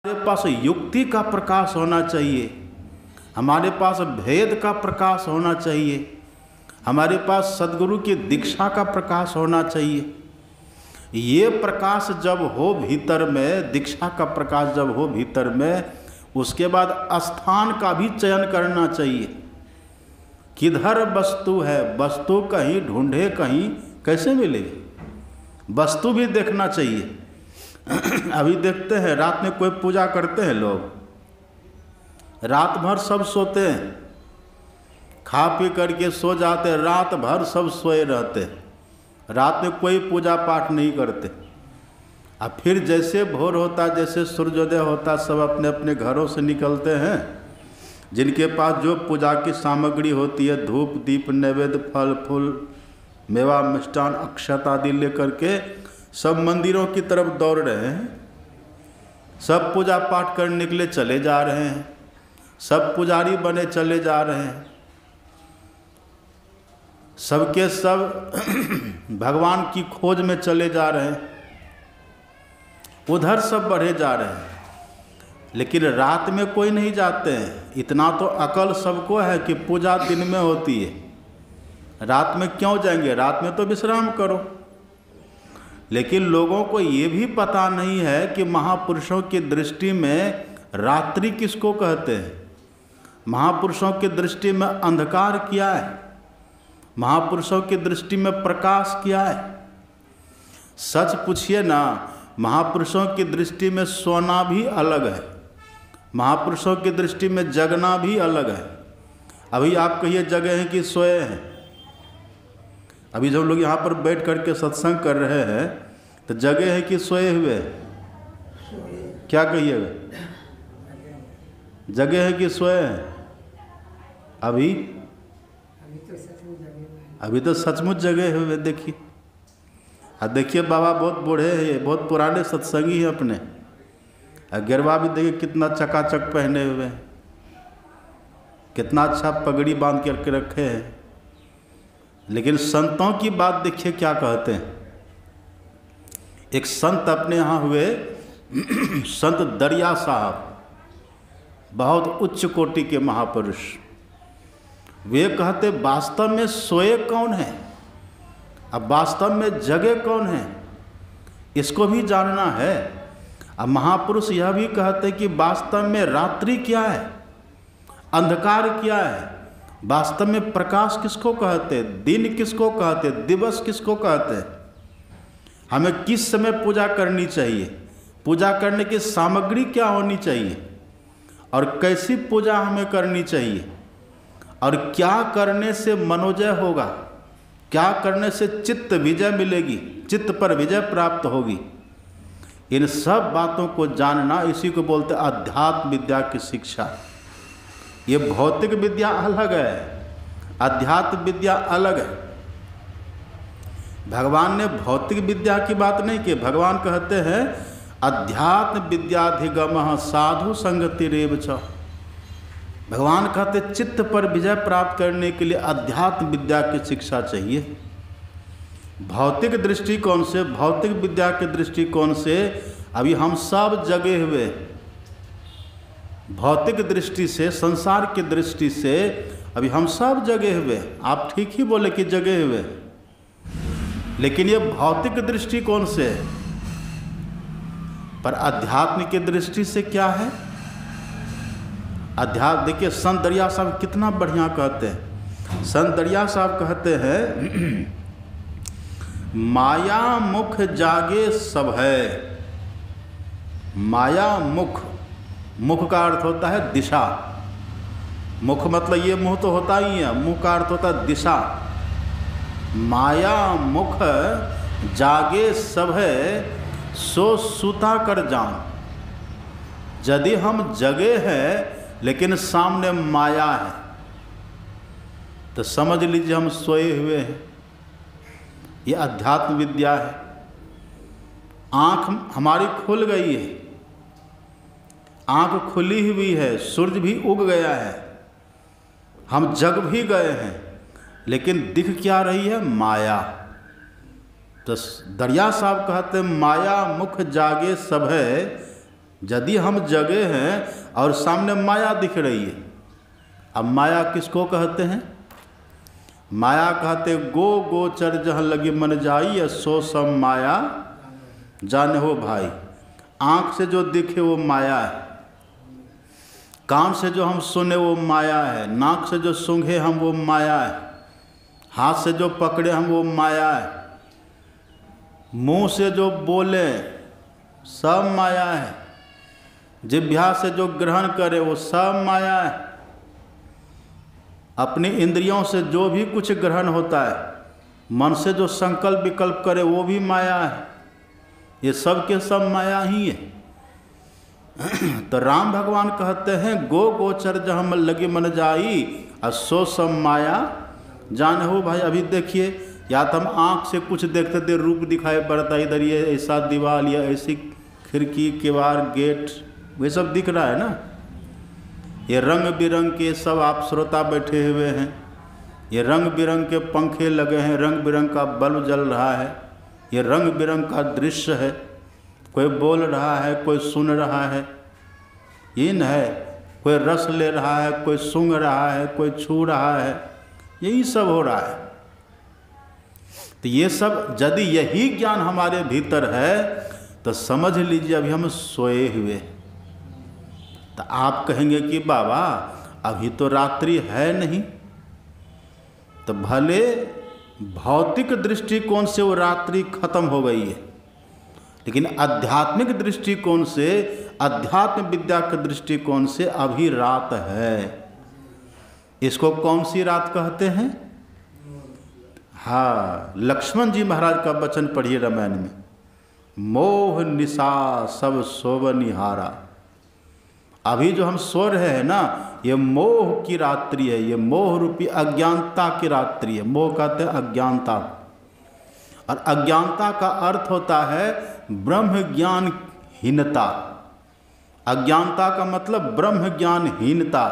हमारे पास युक्ति का प्रकाश होना चाहिए, हमारे पास भेद का प्रकाश होना चाहिए, हमारे पास सद्गुरु की दीक्षा का प्रकाश होना चाहिए। ये प्रकाश जब हो भीतर में, दीक्षा का प्रकाश जब हो भीतर में, उसके बाद स्थान का भी चयन करना चाहिए। किधर वस्तु है, वस्तु कहीं ढूंढे कहीं कैसे मिलेगी, वस्तु भी देखना चाहिए। अभी देखते हैं रात में कोई पूजा करते हैं लोग, रात भर सब सोते हैं, खा पी करके सो जाते हैं, रात भर सब सोए रहते हैं, रात में कोई पूजा पाठ नहीं करते। अब फिर जैसे भोर होता, जैसे सूर्योदय होता, सब अपने अपने घरों से निकलते हैं। जिनके पास जो पूजा की सामग्री होती है, धूप दीप नैवेद्य फल फूल मेवा मिष्टान अक्षत आदि लेकर के सब मंदिरों की तरफ दौड़ रहे हैं, सब पूजा पाठ करने के लिए चले जा रहे हैं, सब पुजारी बने चले जा रहे हैं, सबके सब भगवान की खोज में चले जा रहे हैं, उधर सब बढ़े जा रहे हैं। लेकिन रात में कोई नहीं जाते हैं। इतना तो अकल सबको है कि पूजा दिन में होती है, रात में क्यों जाएंगे, रात में तो विश्राम करो। लेकिन लोगों को ये भी पता नहीं है कि महापुरुषों की दृष्टि में रात्रि किसको कहते हैं, महापुरुषों की दृष्टि में अंधकार क्या है, महापुरुषों की दृष्टि में प्रकाश क्या है। सच पूछिए ना, महापुरुषों की दृष्टि में सोना भी अलग है, महापुरुषों की दृष्टि में जगना भी अलग है। अभी आप कहिए जगे हैं कि सोए हैं। अभी जब लोग यहाँ पर बैठ करके सत्संग कर रहे हैं तो जगे हैं कि सोए हुए, क्या कहिएगा, जगे हैं कि सोए हैं? अभी तो सचमुच जगे हुए। देखिए, अब देखिए बाबा बहुत बूढ़े हैं, बहुत पुराने सत्संगी हैं अपने। गिरवा भी देखिए कितना चकाचक पहने हुए हैं, कितना अच्छा पगड़ी बांध करके रखे हैं। लेकिन संतों की बात देखिए क्या कहते हैं। एक संत अपने यहाँ हुए संत दरिया साहब, बहुत उच्च कोटि के महापुरुष। वे कहते वास्तव में सोए कौन है, अब वास्तव में जगे कौन है, इसको भी जानना है। अब महापुरुष यह भी कहते कि वास्तव में रात्रि क्या है, अंधकार क्या है, वास्तव में प्रकाश किसको कहते, दिन किसको कहते, दिवस किसको कहते, हमें किस समय पूजा करनी चाहिए, पूजा करने की सामग्री क्या होनी चाहिए, और कैसी पूजा हमें करनी चाहिए, और क्या करने से मनोजय होगा, क्या करने से चित्त विजय मिलेगी, चित्त पर विजय प्राप्त होगी। इन सब बातों को जानना, इसी को बोलते अध्यात्म विद्या की शिक्षा। ये भौतिक विद्या अलग है, अध्यात्म विद्या अलग है। भगवान ने भौतिक विद्या की बात नहीं की। भगवान कहते हैं अध्यात्म विद्याधिगम साधु संगति रेव च। भगवान कहते चित्त पर विजय प्राप्त करने के लिए अध्यात्म विद्या की शिक्षा चाहिए। भौतिक दृष्टिकोण से, भौतिक विद्या के दृष्टिकोण से अभी हम सब जगे हुए, भौतिक दृष्टि से, संसार की दृष्टि से अभी हम सब जगे हुए। आप ठीक ही बोले कि जगे हुए, लेकिन ये भौतिक दृष्टिकोण से। पर अध्यात्म की दृष्टि से क्या है? अध्यात्म देखिए, संत दरिया साहब कितना बढ़िया कहते हैं। संत दरिया साहब कहते हैं माया मुख जागे सब है। माया मुख, मुख का अर्थ होता है दिशा। मुख मतलब ये मुंह तो होता ही है, मुख का अर्थ होता है दिशा। माया मुख जागे सब है, सो सुता कर जान। यदि हम जगे हैं लेकिन सामने माया है तो समझ लीजिए हम सोए हुए हैं। ये अध्यात्म विद्या है। आँख हमारी खुल गई है, आँख खुली हुई है, सूरज भी उग गया है, हम जग भी गए हैं, लेकिन दिख क्या रही है? माया। तो दरिया साहब कहते माया मुख जागे सब है, यदि हम जगे हैं और सामने माया दिख रही है, अब माया किसको कहते हैं? माया कहते गो गोचर जहाँ लगी मन जाई, सो सब माया जाने हो भाई। आँख से जो दिखे वो माया है, कान से जो हम सुने वो माया है, नाक से जो सूंघे हम वो माया है, हाथ से जो पकड़े हम वो माया है, मुंह से जो बोले सब माया है, जिह्वा से जो ग्रहण करे वो सब माया है, अपनी इंद्रियों से जो भी कुछ ग्रहण होता है, मन से जो संकल्प विकल्प करे वो भी माया है। ये सब के सब माया ही है। तो राम भगवान कहते हैं गो गोचर जहाँ लगी मन जाई, सो सब माया जान हो भाई। अभी देखिए, या तो हम आँख से कुछ देखते थे, रूप दिखाई पड़ता, इधर ये ऐसा दीवार या ऐसी खिड़की किवाड़ गेट वे सब दिख रहा है ना। ये रंग बिरंग के सब आप श्रोता बैठे हुए हैं, ये रंग बिरंग के पंखे लगे हैं, रंग बिरंग का बल्ब जल रहा है, ये रंग बिरंग का दृश्य है। कोई बोल रहा है, कोई सुन रहा है, इन है, कोई रस ले रहा है, कोई सूंघ रहा है, कोई छू रहा है, यही सब हो रहा है। तो ये सब यदि यही ज्ञान हमारे भीतर है तो समझ लीजिए अभी हम सोए हुए। तो आप कहेंगे कि बाबा अभी तो रात्रि है नहीं, तो भले भौतिक दृष्टिकोण से वो रात्रि खत्म हो गई है, लेकिन आध्यात्मिक दृष्टिकोण से, अध्यात्म विद्या के दृष्टिकोण से अभी रात है। इसको कौन सी रात कहते हैं? हाँ, लक्ष्मण जी महाराज का वचन पढ़िए रामायण में, मोह निशा सब सोवनिहारा। अभी जो हम सो रहे हैं ना, ये मोह की रात्रि है, ये मोह रूपी अज्ञानता की रात्रि है। मोह कहते हैं अज्ञानता, और अज्ञानता का अर्थ होता है ब्रह्म ज्ञानहीनता। अज्ञानता का मतलब ब्रह्म ज्ञानहीनता।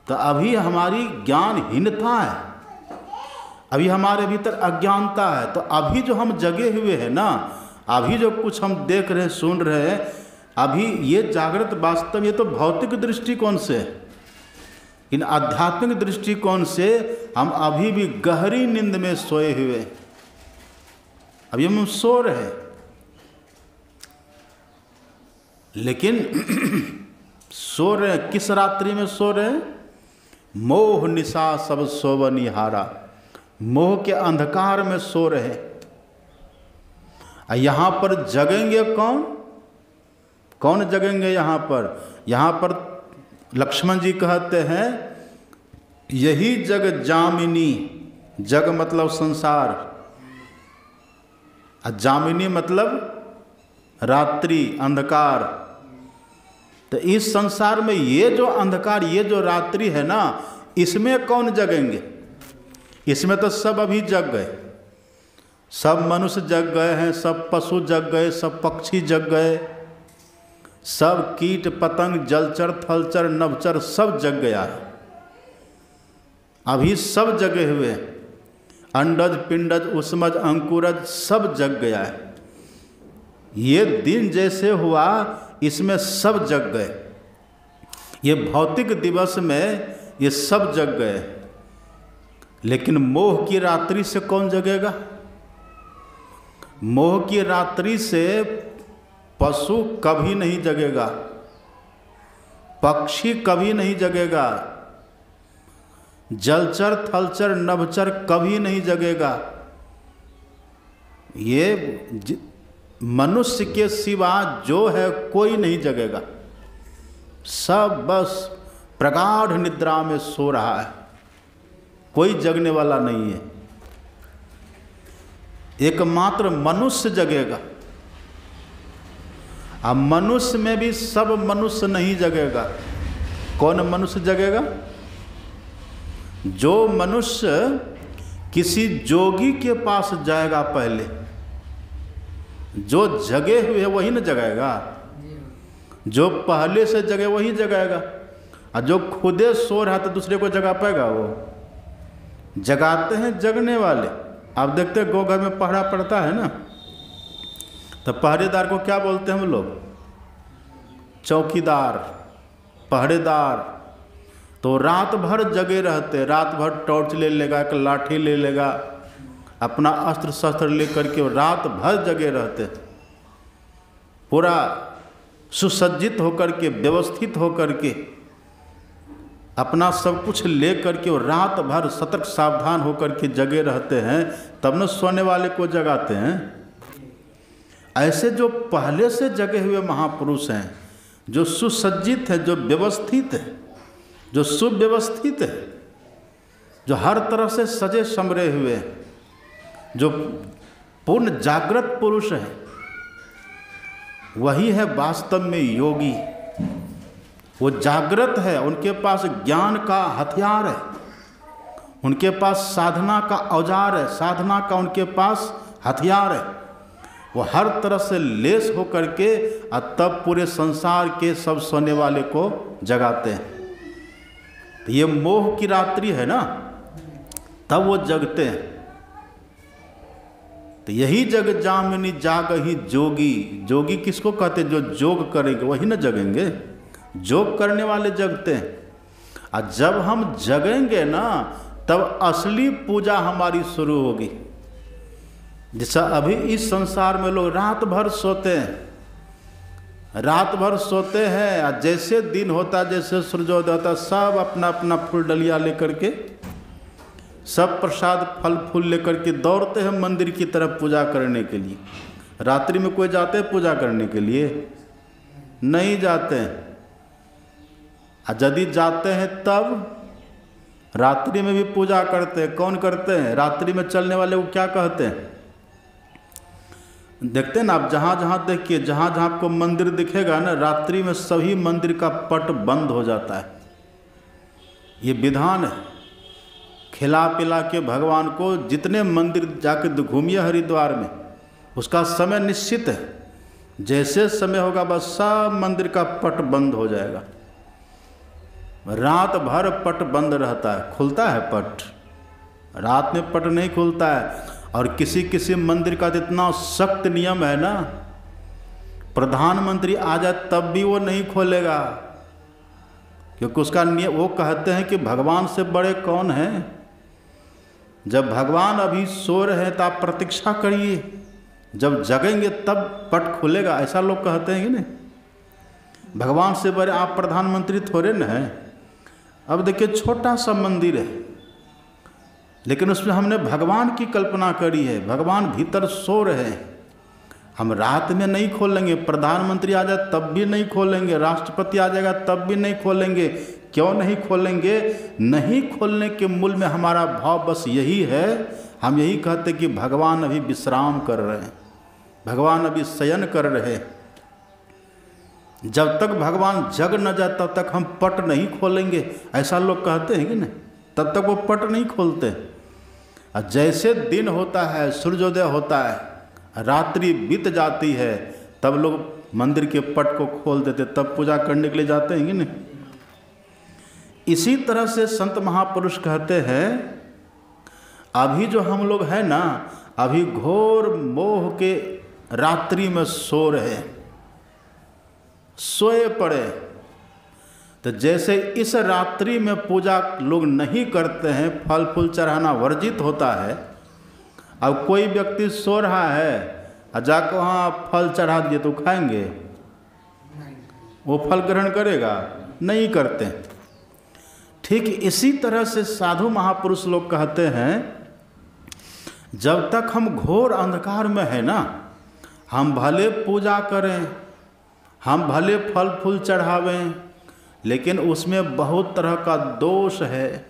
तो अभी हमारी ज्ञानहीनता है, अभी हमारे भीतर अज्ञानता है। तो अभी जो हम जगे हुए हैं ना, अभी जो कुछ हम देख रहे हैं, सुन रहे हैं, अभी ये जागृत वास्तव ये तो भौतिक दृष्टिकोण से है। इन आध्यात्मिक दृष्टिकोण से हम अभी भी गहरी नींद में सोए हुए, अभी हम सो रहे हैं। लेकिन सो रहे हैं, किस रात्रि में सो रहे हैं? मोह निशा सब सोवनिहारा, मोह के अंधकार में सो रहे। यहाँ पर जगेंगे कौन? कौन जगेंगे यहाँ पर? यहाँ पर लक्ष्मण जी कहते हैं यही जग जामिनी, जग मतलब संसार, जामिनी मतलब रात्रि, अंधकार। तो इस संसार में ये जो अंधकार, ये जो रात्रि है ना, इसमें कौन जगेंगे? इसमें तो सब अभी जग गए, सब मनुष्य जग गए हैं, सब पशु जग गए, सब पक्षी जग गए, सब कीट पतंग जलचर थलचर नभचर सब जग गया है। अभी सब जगे हुए हैं, अंडज पिंडज उष्मज अंकुरज सब जग गया है। ये दिन जैसे हुआ इसमें सब जग गए, ये भौतिक दिवस में ये सब जग गए। लेकिन मोह की रात्रि से कौन जगेगा? मोह की रात्रि से पशु कभी नहीं जगेगा, पक्षी कभी नहीं जगेगा, जलचर थलचर नभचर कभी नहीं जगेगा। ये मनुष्य के सिवा जो है कोई नहीं जगेगा, सब बस प्रगाढ़ निद्रा में सो रहा है, कोई जगने वाला नहीं है। एकमात्र मनुष्य जगेगा। अब मनुष्य में भी सब मनुष्य नहीं जगेगा। कौन मनुष्य जगेगा? जो मनुष्य किसी जोगी के पास जाएगा पहले, जो जगे हुए वही न जगाएगा, जो पहले से जगे वही जगाएगा। और जो खुदे सो रहा तो दूसरे को जगा पाएगा? वो जगाते हैं जगने वाले। आप देखते हैं गौ घर में पहरा पड़ता है ना, तो पहरेदार को क्या बोलते हैं हम लोग? चौकीदार, पहरेदार। तो रात भर जगे रहते, रात भर टॉर्च ले लेगा, एक लाठी ले लेगा, अपना अस्त्र शस्त्र लेकर के रात भर जगे रहते, पूरा सुसज्जित होकर के, व्यवस्थित होकर के, अपना सब कुछ ले करके रात भर सतर्क सावधान होकर के जगे रहते हैं, तब न सोने वाले को जगाते हैं। ऐसे जो पहले से जगे हुए महापुरुष हैं, जो सुसज्जित है, जो व्यवस्थित है, जो सुव्यवस्थित है, जो हर तरह से सजे समरे हुए, जो पूर्ण जागृत पुरुष है, वही है वास्तव में योगी। वो जागृत है, उनके पास ज्ञान का हथियार है, उनके पास साधना का औजार है, साधना का उनके पास हथियार है। वो हर तरह से लेस होकर के और तब पूरे संसार के सब सोने वाले को जगाते हैं। तो ये मोह की रात्रि है ना, तब वो जगते हैं। तो यही जग जामिनी जागहि जोगी। जोगी किसको कहते हैं? जो जोग करेंगे वही ना जगेंगे। जोग करने वाले जगते हैं। और जब हम जगेंगे ना, तब असली पूजा हमारी शुरू होगी। जैसा अभी इस संसार में लोग रात भर सोते हैं, रात भर सोते हैं, और जैसे दिन होता, जैसे सूर्योदय होता, सब अपना अपना फूल डलिया लेकर के, सब प्रसाद फल फूल लेकर के दौड़ते हैं मंदिर की तरफ पूजा करने के लिए। रात्रि में कोई जाते हैं पूजा करने के लिए? नहीं जाते हैं। और यदि जाते हैं तब रात्रि में भी पूजा करते हैं। कौन करते हैं? रात्रि में चलने वाले को क्या कहते हैं? देखते हैं ना आप, जहाँ जहाँ देखिए, जहाँ जहाँ आपको मंदिर दिखेगा ना, रात्रि में सभी मंदिर का पट बंद हो जाता है। ये विधान है। खिला पिला के भगवान को जितने मंदिर जाके घूमिए हरिद्वार में, उसका समय निश्चित है। जैसे समय होगा बस सब मंदिर का पट बंद हो जाएगा। रात भर पट बंद रहता है। खुलता है पट? रात में पट नहीं खुलता है। और किसी किसी मंदिर का इतना सख्त नियम है ना, प्रधानमंत्री आ जाए तब भी वो नहीं खोलेगा, क्योंकि उसका नियम, वो कहते हैं कि भगवान से बड़े कौन हैं। जब भगवान अभी सो रहे हैं तो आप प्रतीक्षा करिए, जब जगेंगे तब पट खुलेगा, ऐसा लोग कहते हैं कि नहीं। भगवान से बड़े आप प्रधानमंत्री थोड़े न हैं। अब देखिए, छोटा सा मंदिर है, लेकिन उसमें हमने भगवान की कल्पना करी है। भगवान भीतर सो रहे हैं। हम रात में नहीं खोलेंगे। प्रधानमंत्री आ जाए तब भी नहीं खोलेंगे, राष्ट्रपति आ जाएगा तब भी नहीं खोलेंगे। क्यों नहीं खोलेंगे? नहीं खोलने के मूल में हमारा भाव बस यही है। हम यही कहते कि भगवान अभी विश्राम कर रहे हैं, भगवान अभी शयन कर रहे हैं। जब तक भगवान जग न जाए तब तक हम पट नहीं खोलेंगे, ऐसा लोग कहते हैं कि नहीं। तब तक वो पट नहीं खोलते। और जैसे दिन होता है, सूर्योदय होता है, रात्रि बीत जाती है, तब लोग मंदिर के पट को खोल देते, तब पूजा करने के लिए जाते हैं कि नहीं। इसी तरह से संत महापुरुष कहते हैं, अभी जो हम लोग हैं ना, अभी घोर मोह के रात्रि में सो रहे, सोए पड़े। तो जैसे इस रात्रि में पूजा लोग नहीं करते हैं, फल फूल चढ़ाना वर्जित होता है। अब कोई व्यक्ति सो रहा है और जाकर वहाँ फल चढ़ा दिए तो खाएंगे? वो फल ग्रहण करेगा? नहीं करते। ठीक इसी तरह से साधु महापुरुष लोग कहते हैं, जब तक हम घोर अंधकार में है ना, हम भले पूजा करें, हम भले फल फूल चढ़ावें, लेकिन उसमें बहुत तरह का दोष है।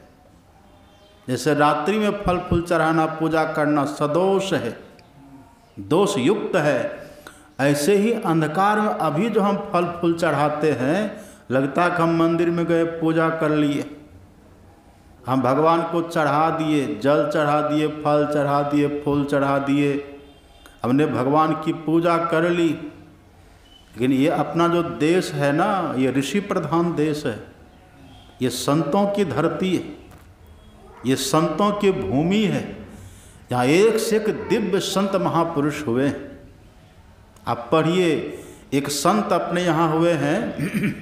जैसे रात्रि में फल फूल चढ़ाना, पूजा करना सदोष है, दोष युक्त है। ऐसे ही अंधकार में अभी जो हम फल फूल चढ़ाते हैं, लगता है कि हम मंदिर में गए, पूजा कर लिए, हम भगवान को चढ़ा दिए, जल चढ़ा दिए, फल चढ़ा दिए, फूल चढ़ा दिए, हमने भगवान की पूजा कर ली। लेकिन ये अपना जो देश है ना, ये ऋषि प्रधान देश है, ये संतों की धरती है, ये संतों की भूमि है। यहाँ एक से एक दिव्य संत महापुरुष हुए। आप पढ़िए, एक संत अपने यहाँ हुए हैं,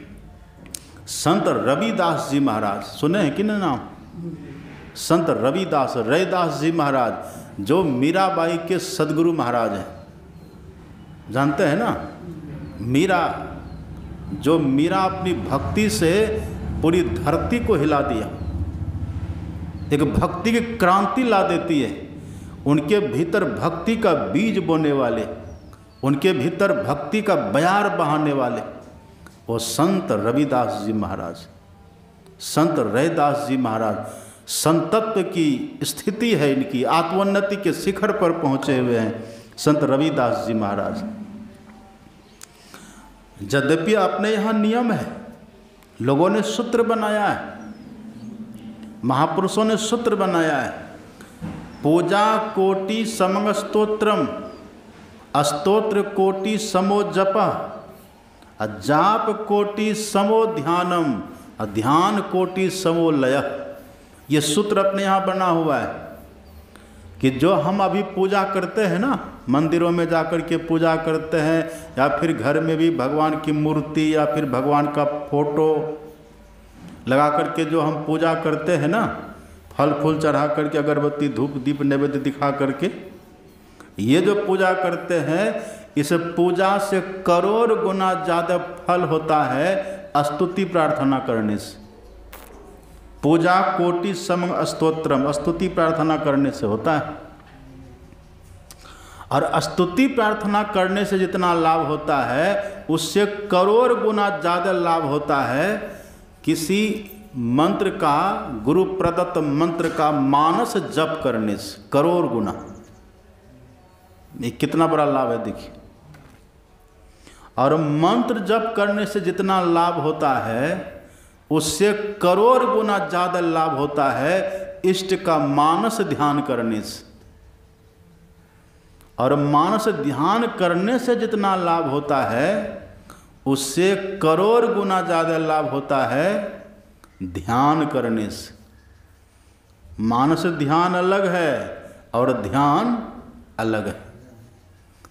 संत रविदास जी महाराज, सुने हैं कि नहीं नाम? संत रविदास, रैदास जी महाराज, जो मीराबाई के सदगुरु महाराज हैं, जानते हैं ना? मीरा, जो मीरा अपनी भक्ति से पूरी धरती को हिला दिया, एक भक्ति की क्रांति ला देती है। उनके भीतर भक्ति का बीज बोने वाले, उनके भीतर भक्ति का बयार बहाने वाले वो संत रविदास जी महाराज, संत रैदास जी महाराज। संतत्व की स्थिति है इनकी, आत्मोन्नति के शिखर पर पहुँचे हुए हैं संत रविदास जी महाराज। यद्यपि अपने यहाँ नियम है, लोगों ने सूत्र बनाया है, महापुरुषों ने सूत्र बनाया है, पूजा कोटि समं स्तोत्रम, स्तोत्र कोटि समो जपः, जाप कोटि समो ध्यानम, ध्यान कोटि समो लयः। ये सूत्र अपने यहाँ बना हुआ है कि जो हम अभी पूजा करते हैं ना, मंदिरों में जाकर के पूजा करते हैं, या फिर घर में भी भगवान की मूर्ति या फिर भगवान का फोटो लगा करके जो हम पूजा करते हैं ना, फल फूल चढ़ा करके, अगरबत्ती धूप दीप नैवेद्य दिखा करके, ये जो पूजा करते हैं, इस पूजा से करोड़ गुना ज़्यादा फल होता है स्तुति प्रार्थना करने से। पूजा कोटि समं स्तोत्रम, स्तुति प्रार्थना करने से होता है। और स्तुति प्रार्थना करने से जितना लाभ होता है, उससे करोड़ गुना ज़्यादा लाभ होता है किसी मंत्र का, गुरु प्रदत्त मंत्र का मानस जप करने से, करोड़ गुना। ये कितना बड़ा लाभ है देखिए। और मंत्र जप करने से जितना लाभ होता है, उससे करोड़ गुना ज़्यादा लाभ होता है इष्ट का मानस ध्यान करने से। और मानस ध्यान करने से जितना लाभ होता है, उससे करोड़ गुना ज़्यादा लाभ होता है ध्यान करने से। मानस ध्यान अलग है और ध्यान अलग है।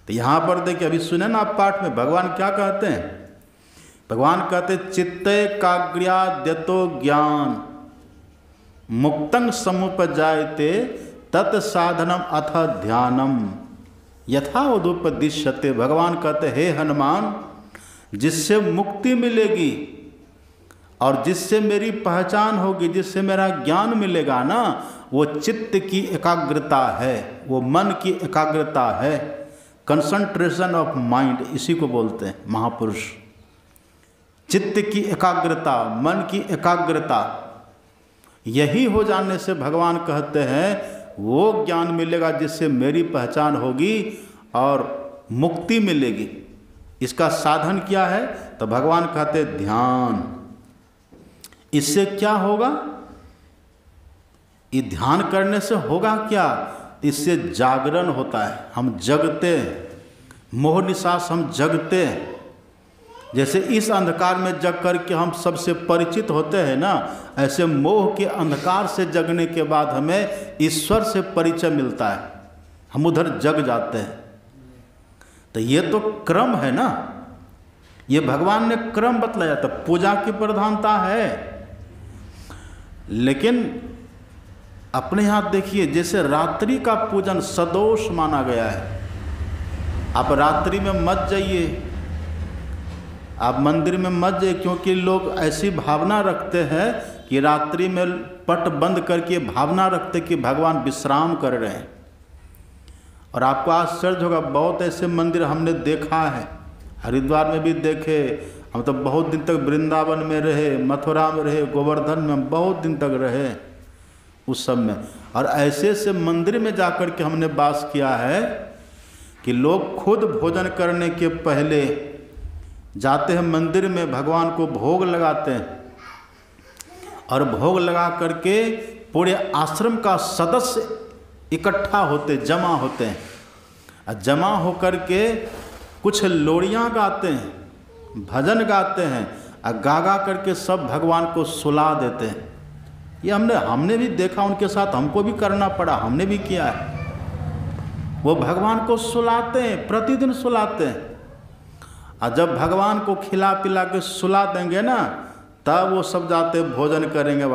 तो यहाँ पर देखिए, अभी सुने ना आप पाठ में भगवान क्या कहते हैं? भगवान कहते चित्ते काग्र्याद्यतो ज्ञान मुक्तं समुपजायते तत्साधनम अथ ध्यानम यथा उदुपदिश्यते। भगवान कहते हे हनुमान, जिससे मुक्ति मिलेगी और जिससे मेरी पहचान होगी, जिससे मेरा ज्ञान मिलेगा ना, वो चित्त की एकाग्रता है, वो मन की एकाग्रता है, कंसंट्रेशन ऑफ माइंड, इसी को बोलते हैं महापुरुष। चित्त की एकाग्रता, मन की एकाग्रता, यही हो जाने से भगवान कहते हैं वो ज्ञान मिलेगा जिससे मेरी पहचान होगी और मुक्ति मिलेगी। इसका साधन क्या है? तो भगवान कहते ध्यान। इससे क्या होगा? ये ध्यान करने से होगा क्या? इससे जागरण होता है, हम जगते हैं, मोह निसास हम जगते हैं। जैसे इस अंधकार में जग करके हम सबसे परिचित होते हैं ना, ऐसे मोह के अंधकार से जगने के बाद हमें ईश्वर से परिचय मिलता है, हम उधर जग जाते हैं। तो ये तो क्रम है ना, ये भगवान ने क्रम बतलाया। तो पूजा की प्रधानता है, लेकिन अपने यहाँ देखिए, जैसे रात्रि का पूजन सदोष माना गया है। आप रात्रि में मत जाइए, आप मंदिर में मत जाइए, क्योंकि लोग ऐसी भावना रखते हैं कि रात्रि में पट बंद करके भावना रखते कि भगवान विश्राम कर रहे हैं। और आपको आश्चर्य होगा, बहुत ऐसे मंदिर हमने देखा है, हरिद्वार में भी देखे, हम तो बहुत दिन तक वृंदावन में रहे, मथुरा में रहे, गोवर्धन में बहुत दिन तक रहे उस सब में। और ऐसे ऐसे मंदिर में जाकर के हमने वास किया है कि लोग खुद भोजन करने के पहले जाते हैं मंदिर में, भगवान को भोग लगाते हैं, और भोग लगा करके पूरे आश्रम का सदस्य इकट्ठा होते, जमा होते हैं, और जमा होकर के कुछ लोरियां गाते हैं, भजन गाते हैं, और गा गा करके सब भगवान को सुला देते हैं। ये हमने भी देखा उनके साथ, हमको भी करना पड़ा, हमने भी किया है। वो भगवान को सुलाते हैं, प्रतिदिन सुलाते हैं। और जब भगवान को खिला पिला के सुला देंगे ना, तब वो सब जाते भोजन करेंगे। अब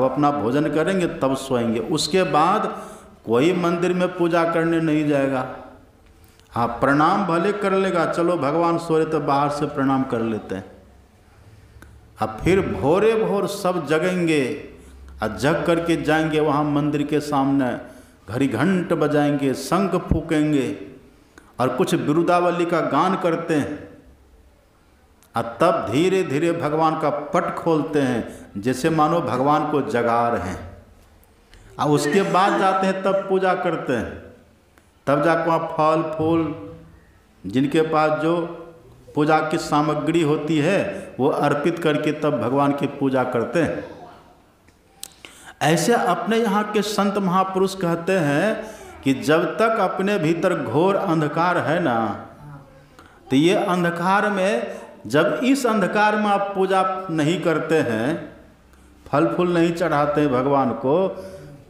अपना भोजन करेंगे तब सोएंगे। उसके बाद कोई मंदिर में पूजा करने नहीं जाएगा। हाँ, प्रणाम भले कर लेगा, चलो भगवान सो रहे तो बाहर से प्रणाम कर लेते हैं। अब फिर भोरे भोर सब जगेंगे और जग करके जाएंगे वहाँ मंदिर के सामने, घड़ी घंट बजाएंगे, शंख फूकेंगे और कुछ बिरुदावली का गान करते हैं। और तब धीरे धीरे भगवान का पट खोलते हैं, जैसे मानो भगवान को जगा रहे हैं। और उसके बाद जाते हैं तब पूजा करते हैं। तब जाकर वहाँ फल फूल, जिनके पास जो पूजा की सामग्री होती है वो अर्पित करके तब भगवान की पूजा करते हैं। ऐसे अपने यहाँ के संत महापुरुष कहते हैं कि जब तक अपने भीतर घोर अंधकार है ना, तो ये अंधकार में, जब इस अंधकार में आप पूजा नहीं करते हैं, फल फूल नहीं चढ़ाते हैं भगवान को,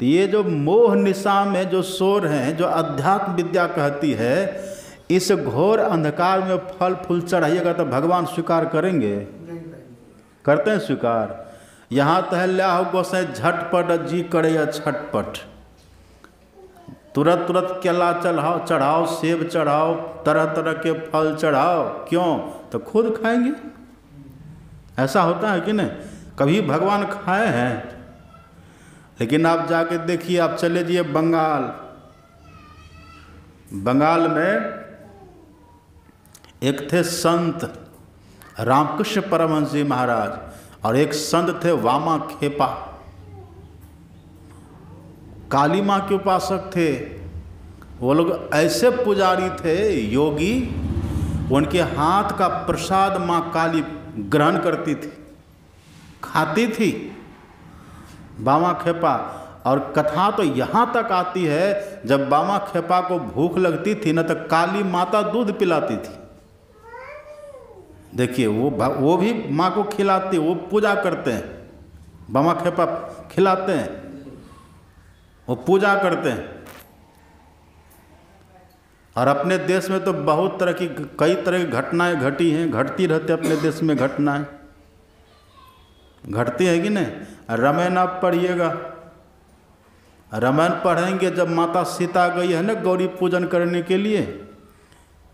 तो ये जो मोह निशा में जो सो रहे हैं, जो अध्यात्म विद्या कहती है, इस घोर अंधकार में फल फूल चढ़ाइएगा तो भगवान स्वीकार करेंगे? करते हैं स्वीकार? यहाँ तहल्या हो गोसाई झटपट जी करे या छटपट, तुरंत तुरंत केला चढ़ाओ, सेब चढ़ाओ, तरह तरह के फल चढ़ाओ। क्यों? तो खुद खाएंगे। ऐसा होता है कि नहीं? कभी भगवान खाए हैं? लेकिन आप जाके देखिए, आप चले जाइए बंगाल में एक थे संत रामकृष्ण परमहंस जी महाराज, और एक संत थे वामा खेपा, काली माँ के उपासक थे। वो लोग ऐसे पुजारी थे, योगी, उनके हाथ का प्रसाद माँ काली ग्रहण करती थी, खाती थी, बामा खेपा। और कथा तो यहाँ तक आती है, जब बामा खेपा को भूख लगती थी न, तो काली माता दूध पिलाती थी। देखिए, वो भी माँ को खिलाती, वो पूजा करते हैं, बामा खेपा खिलाते हैं, वो पूजा करते हैं। और अपने देश में तो बहुत तरह की, कई तरह की घटनाएं घटी हैं, घटती रहते अपने देश में घटनाएं घटती है कि नहीं? रामायण आप पढ़िएगा, रामायण पढ़ेंगे, जब माता सीता गई है ना गौरी पूजन करने के लिए,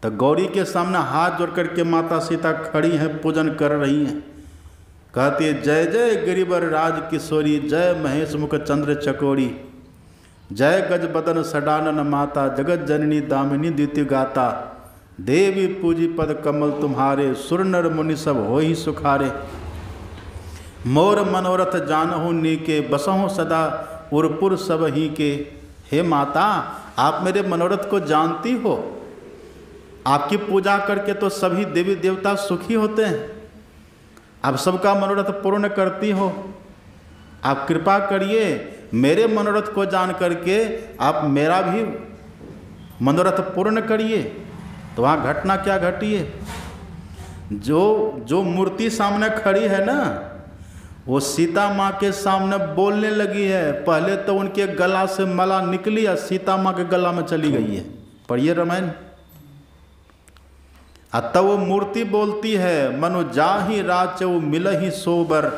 तो गौरी के सामने हाथ जोड़ करके माता सीता खड़ी हैं, पूजन कर रही हैं। कहती है, जय जय गिरिवर राज किशोरी, जय महेश मुख चंद्र चकोरी, जय गज बदन सडानन माता, जगत जननी दामिनी द्वितीय गाता, देवी पूजी पद कमल तुम्हारे, सुर नर मुनि सब हो ही सुखारे, मोर मनोरथ जानहु नीके, बसहु सदा उरपुर सब ही के। हे माता, आप मेरे मनोरथ को जानती हो, आपकी पूजा करके तो सभी देवी देवता सुखी होते हैं, आप सबका मनोरथ पूर्ण करती हो, आप कृपा करिए, मेरे मनोरथ को जान करके आप मेरा भी मनोरथ पूर्ण करिए। तो वहाँ घटना क्या घटी है? जो मूर्ति सामने खड़ी है ना, वो सीता माँ के सामने बोलने लगी है। पहले तो उनके गला से माला निकली और सीता माँ के गला में चली गई है। पढ़िए रामायण। तब वो मूर्ति बोलती है, मनु जाहि राचौ मिलहि सोबर,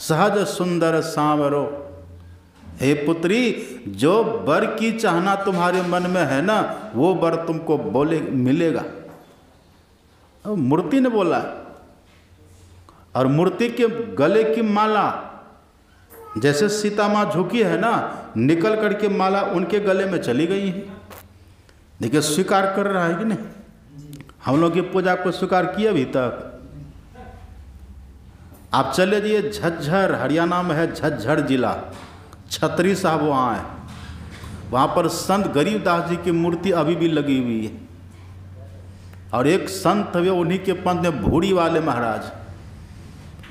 सहज सुंदर सांवरो। हे पुत्री, जो वर की चाहना तुम्हारे मन में है ना, वो वर तुमको मिलेगा। मूर्ति ने बोला। और मूर्ति के गले की माला, जैसे सीता माँ झुकी है ना, निकल करके माला उनके गले में चली गई है। देखिए, स्वीकार कर रहा है कि नहीं? हम लोग की पूजा को स्वीकार किया अभी तक? आप चले जाइए झज्जर, हरियाणा में है झज्जर जिला, छतरी साहब वहाँ है, वहाँ पर संत गरीबदास जी की मूर्ति अभी भी लगी हुई है। और एक संत हुए, उन्हीं के पंथ में भूड़ी वाले महाराज,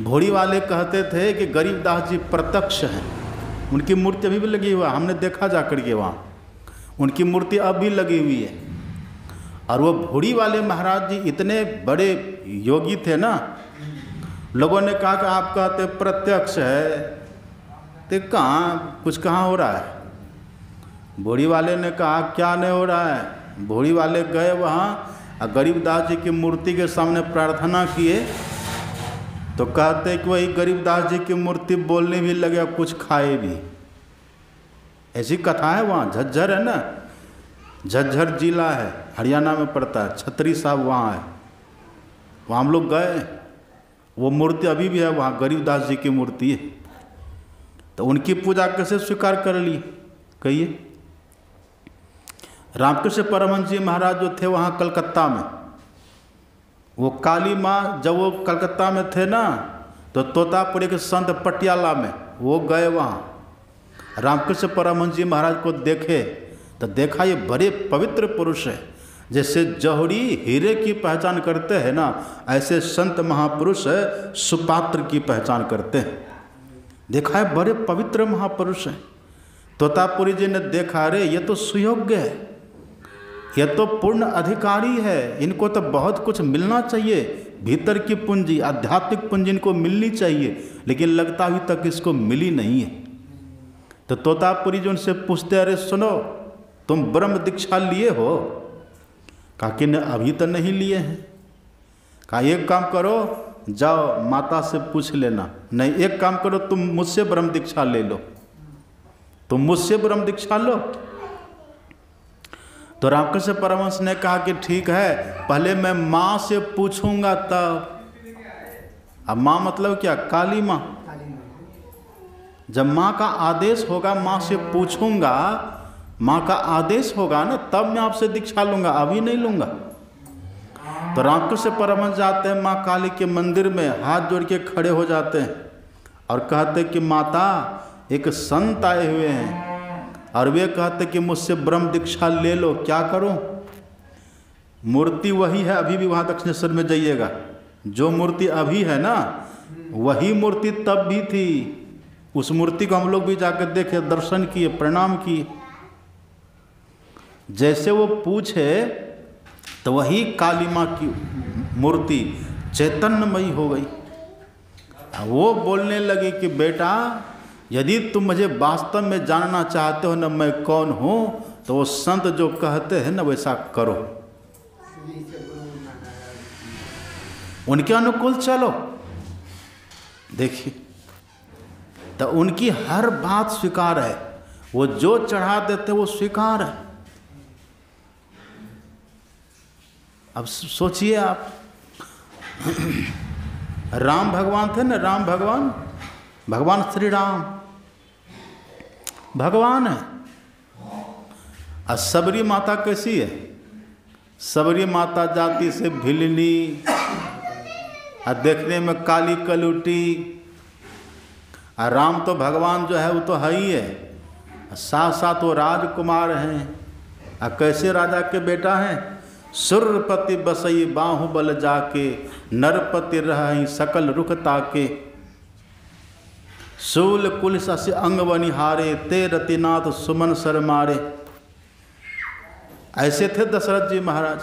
भोड़ी वाले कहते थे कि गरीबदास जी प्रत्यक्ष हैं, उनकी मूर्ति अभी भी लगी हुई है, हमने देखा जा करके वहाँ, उनकी मूर्ति अब भी लगी हुई है। और वो भोड़ी वाले महाराज जी इतने बड़े योगी थे ना, लोगों ने कहा कि आप कहते प्रत्यक्ष है, तो कहाँ हो रहा है? भोड़ी वाले ने कहा क्या नहीं हो रहा है। भोड़ी वाले गए वहाँ और गरीबदास जी की मूर्ति के सामने प्रार्थना किए तो कहते कि वही गरीबदास जी की मूर्ति बोलने भी लगे और कुछ खाए भी। ऐसी कथा है वहाँ। झज्जर है ना, झज्जर जिला है, हरियाणा में पड़ता है। छतरी साहब वहाँ है, वहाँ हम लोग गए। वो मूर्ति अभी भी है वहाँ, गरीबदास जी की मूर्ति है। तो उनकी पूजा कैसे स्वीकार कर ली कहिए। रामकृष्ण परमहंस जी महाराज जो थे वहाँ कलकत्ता में, वो काली माँ जब वो कलकत्ता में थे ना तो तोतापुरी के संत पटियाला में वो गए वहाँ। रामकृष्ण परमहंस जी महाराज को देखे तो देखा ये बड़े पवित्र पुरुष है। जैसे जौहरी हीरे की पहचान करते हैं ना, ऐसे संत महापुरुष सुपात्र की पहचान करते हैं। देखा है बड़े पवित्र महापुरुष हैं। तोतापुरी जी ने देखा, अरे ये तो सुयोग्य है, ये तो पूर्ण अधिकारी है, इनको तो बहुत कुछ मिलना चाहिए, भीतर की पूंजी, आध्यात्मिक पूंजी इनको मिलनी चाहिए, लेकिन लगता अभी तक इसको मिली नहीं है। तो तोतापुरी जी उनसे पूछते, अरे सुनो, तुम ब्रह्म दीक्षा लिए हो? कहा कि अभी तो नहीं लिए हैं। कहा एक काम करो, जाओ माता से पूछ लेना। नहीं, एक काम करो, तुम मुझसे ब्रह्म दीक्षा ले लो, तुम मुझसे ब्रह्म दीक्षा लो। तो रामकृष्ण परमहंस ने कहा कि ठीक है, पहले मैं माँ से पूछूंगा तब। अब माँ मतलब क्या? काली माँ। जब माँ का आदेश होगा, माँ से पूछूंगा, माँ का आदेश होगा ना, तब मैं आपसे दीक्षा लूंगा, अभी नहीं लूंगा। तो रामकृष्ण परमहंस जाते हैं माँ काली के मंदिर में, हाथ जोड़ के खड़े हो जाते हैं और कहते कि माता, एक संत आए हुए हैं और वे कहते कि मुझसे ब्रह्म दीक्षा ले लो, क्या करूं? मूर्ति वही है, अभी भी वहाँ दक्षिणेश्वर में जाइएगा, जो मूर्ति अभी है ना वही मूर्ति तब भी थी। उस मूर्ति को हम लोग भी जाकर देखे, दर्शन किए, प्रणाम किए। जैसे वो पूछे तो वही काली माँ की मूर्ति चैतन्यमयी हो गई। वो बोलने लगी कि बेटा, यदि तुम मुझे वास्तव में जानना चाहते हो ना मैं कौन हूँ, तो वो संत जो कहते हैं ना वैसा करो, उनके अनुकूल चलो। देखिए, तो उनकी हर बात स्वीकार है, वो जो चढ़ा देते वो स्वीकार है। अब सोचिए आप, राम भगवान थे ना, राम भगवान, भगवान श्री राम भगवान है। और सबरी माता कैसी है? सबरी माता जाति से भिलनी और देखने में काली कलूटी। और राम तो भगवान जो है वो तो है ही है, साथ साथ वो राजकुमार हैं। और कैसे राजा के बेटा हैं? सुरपति बसई बाहुबल जाके, नरपति रही सकल रुख ताके, शूल कुल सस अंग बनिहारे, ते रतिनाथ सुमन सर मारे। ऐसे थे दशरथ जी महाराज।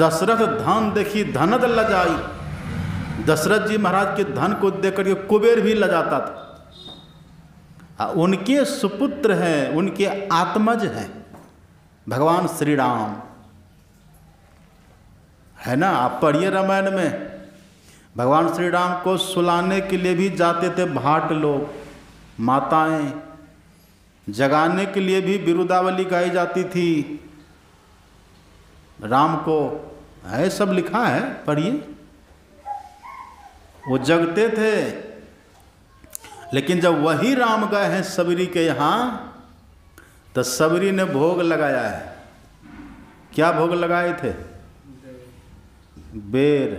दशरथ धन देखी धनद लजाई। दशरथ जी महाराज के धन को देख करके कुबेर भी लजाता था। उनके सुपुत्र हैं, उनके आत्मज हैं भगवान श्री राम, है ना। आप पढ़िए रामायण में, भगवान श्री राम को सुलाने के लिए भी जाते थे भाट लोग, माताएं, जगाने के लिए भी बिरुदावली गाई जाती थी राम को, है सब लिखा है, पढ़िए। वो जगते थे। लेकिन जब वही राम गए हैं सबरी के यहाँ, तो सबरी ने भोग लगाया है। क्या भोग लगाए थे? बेर।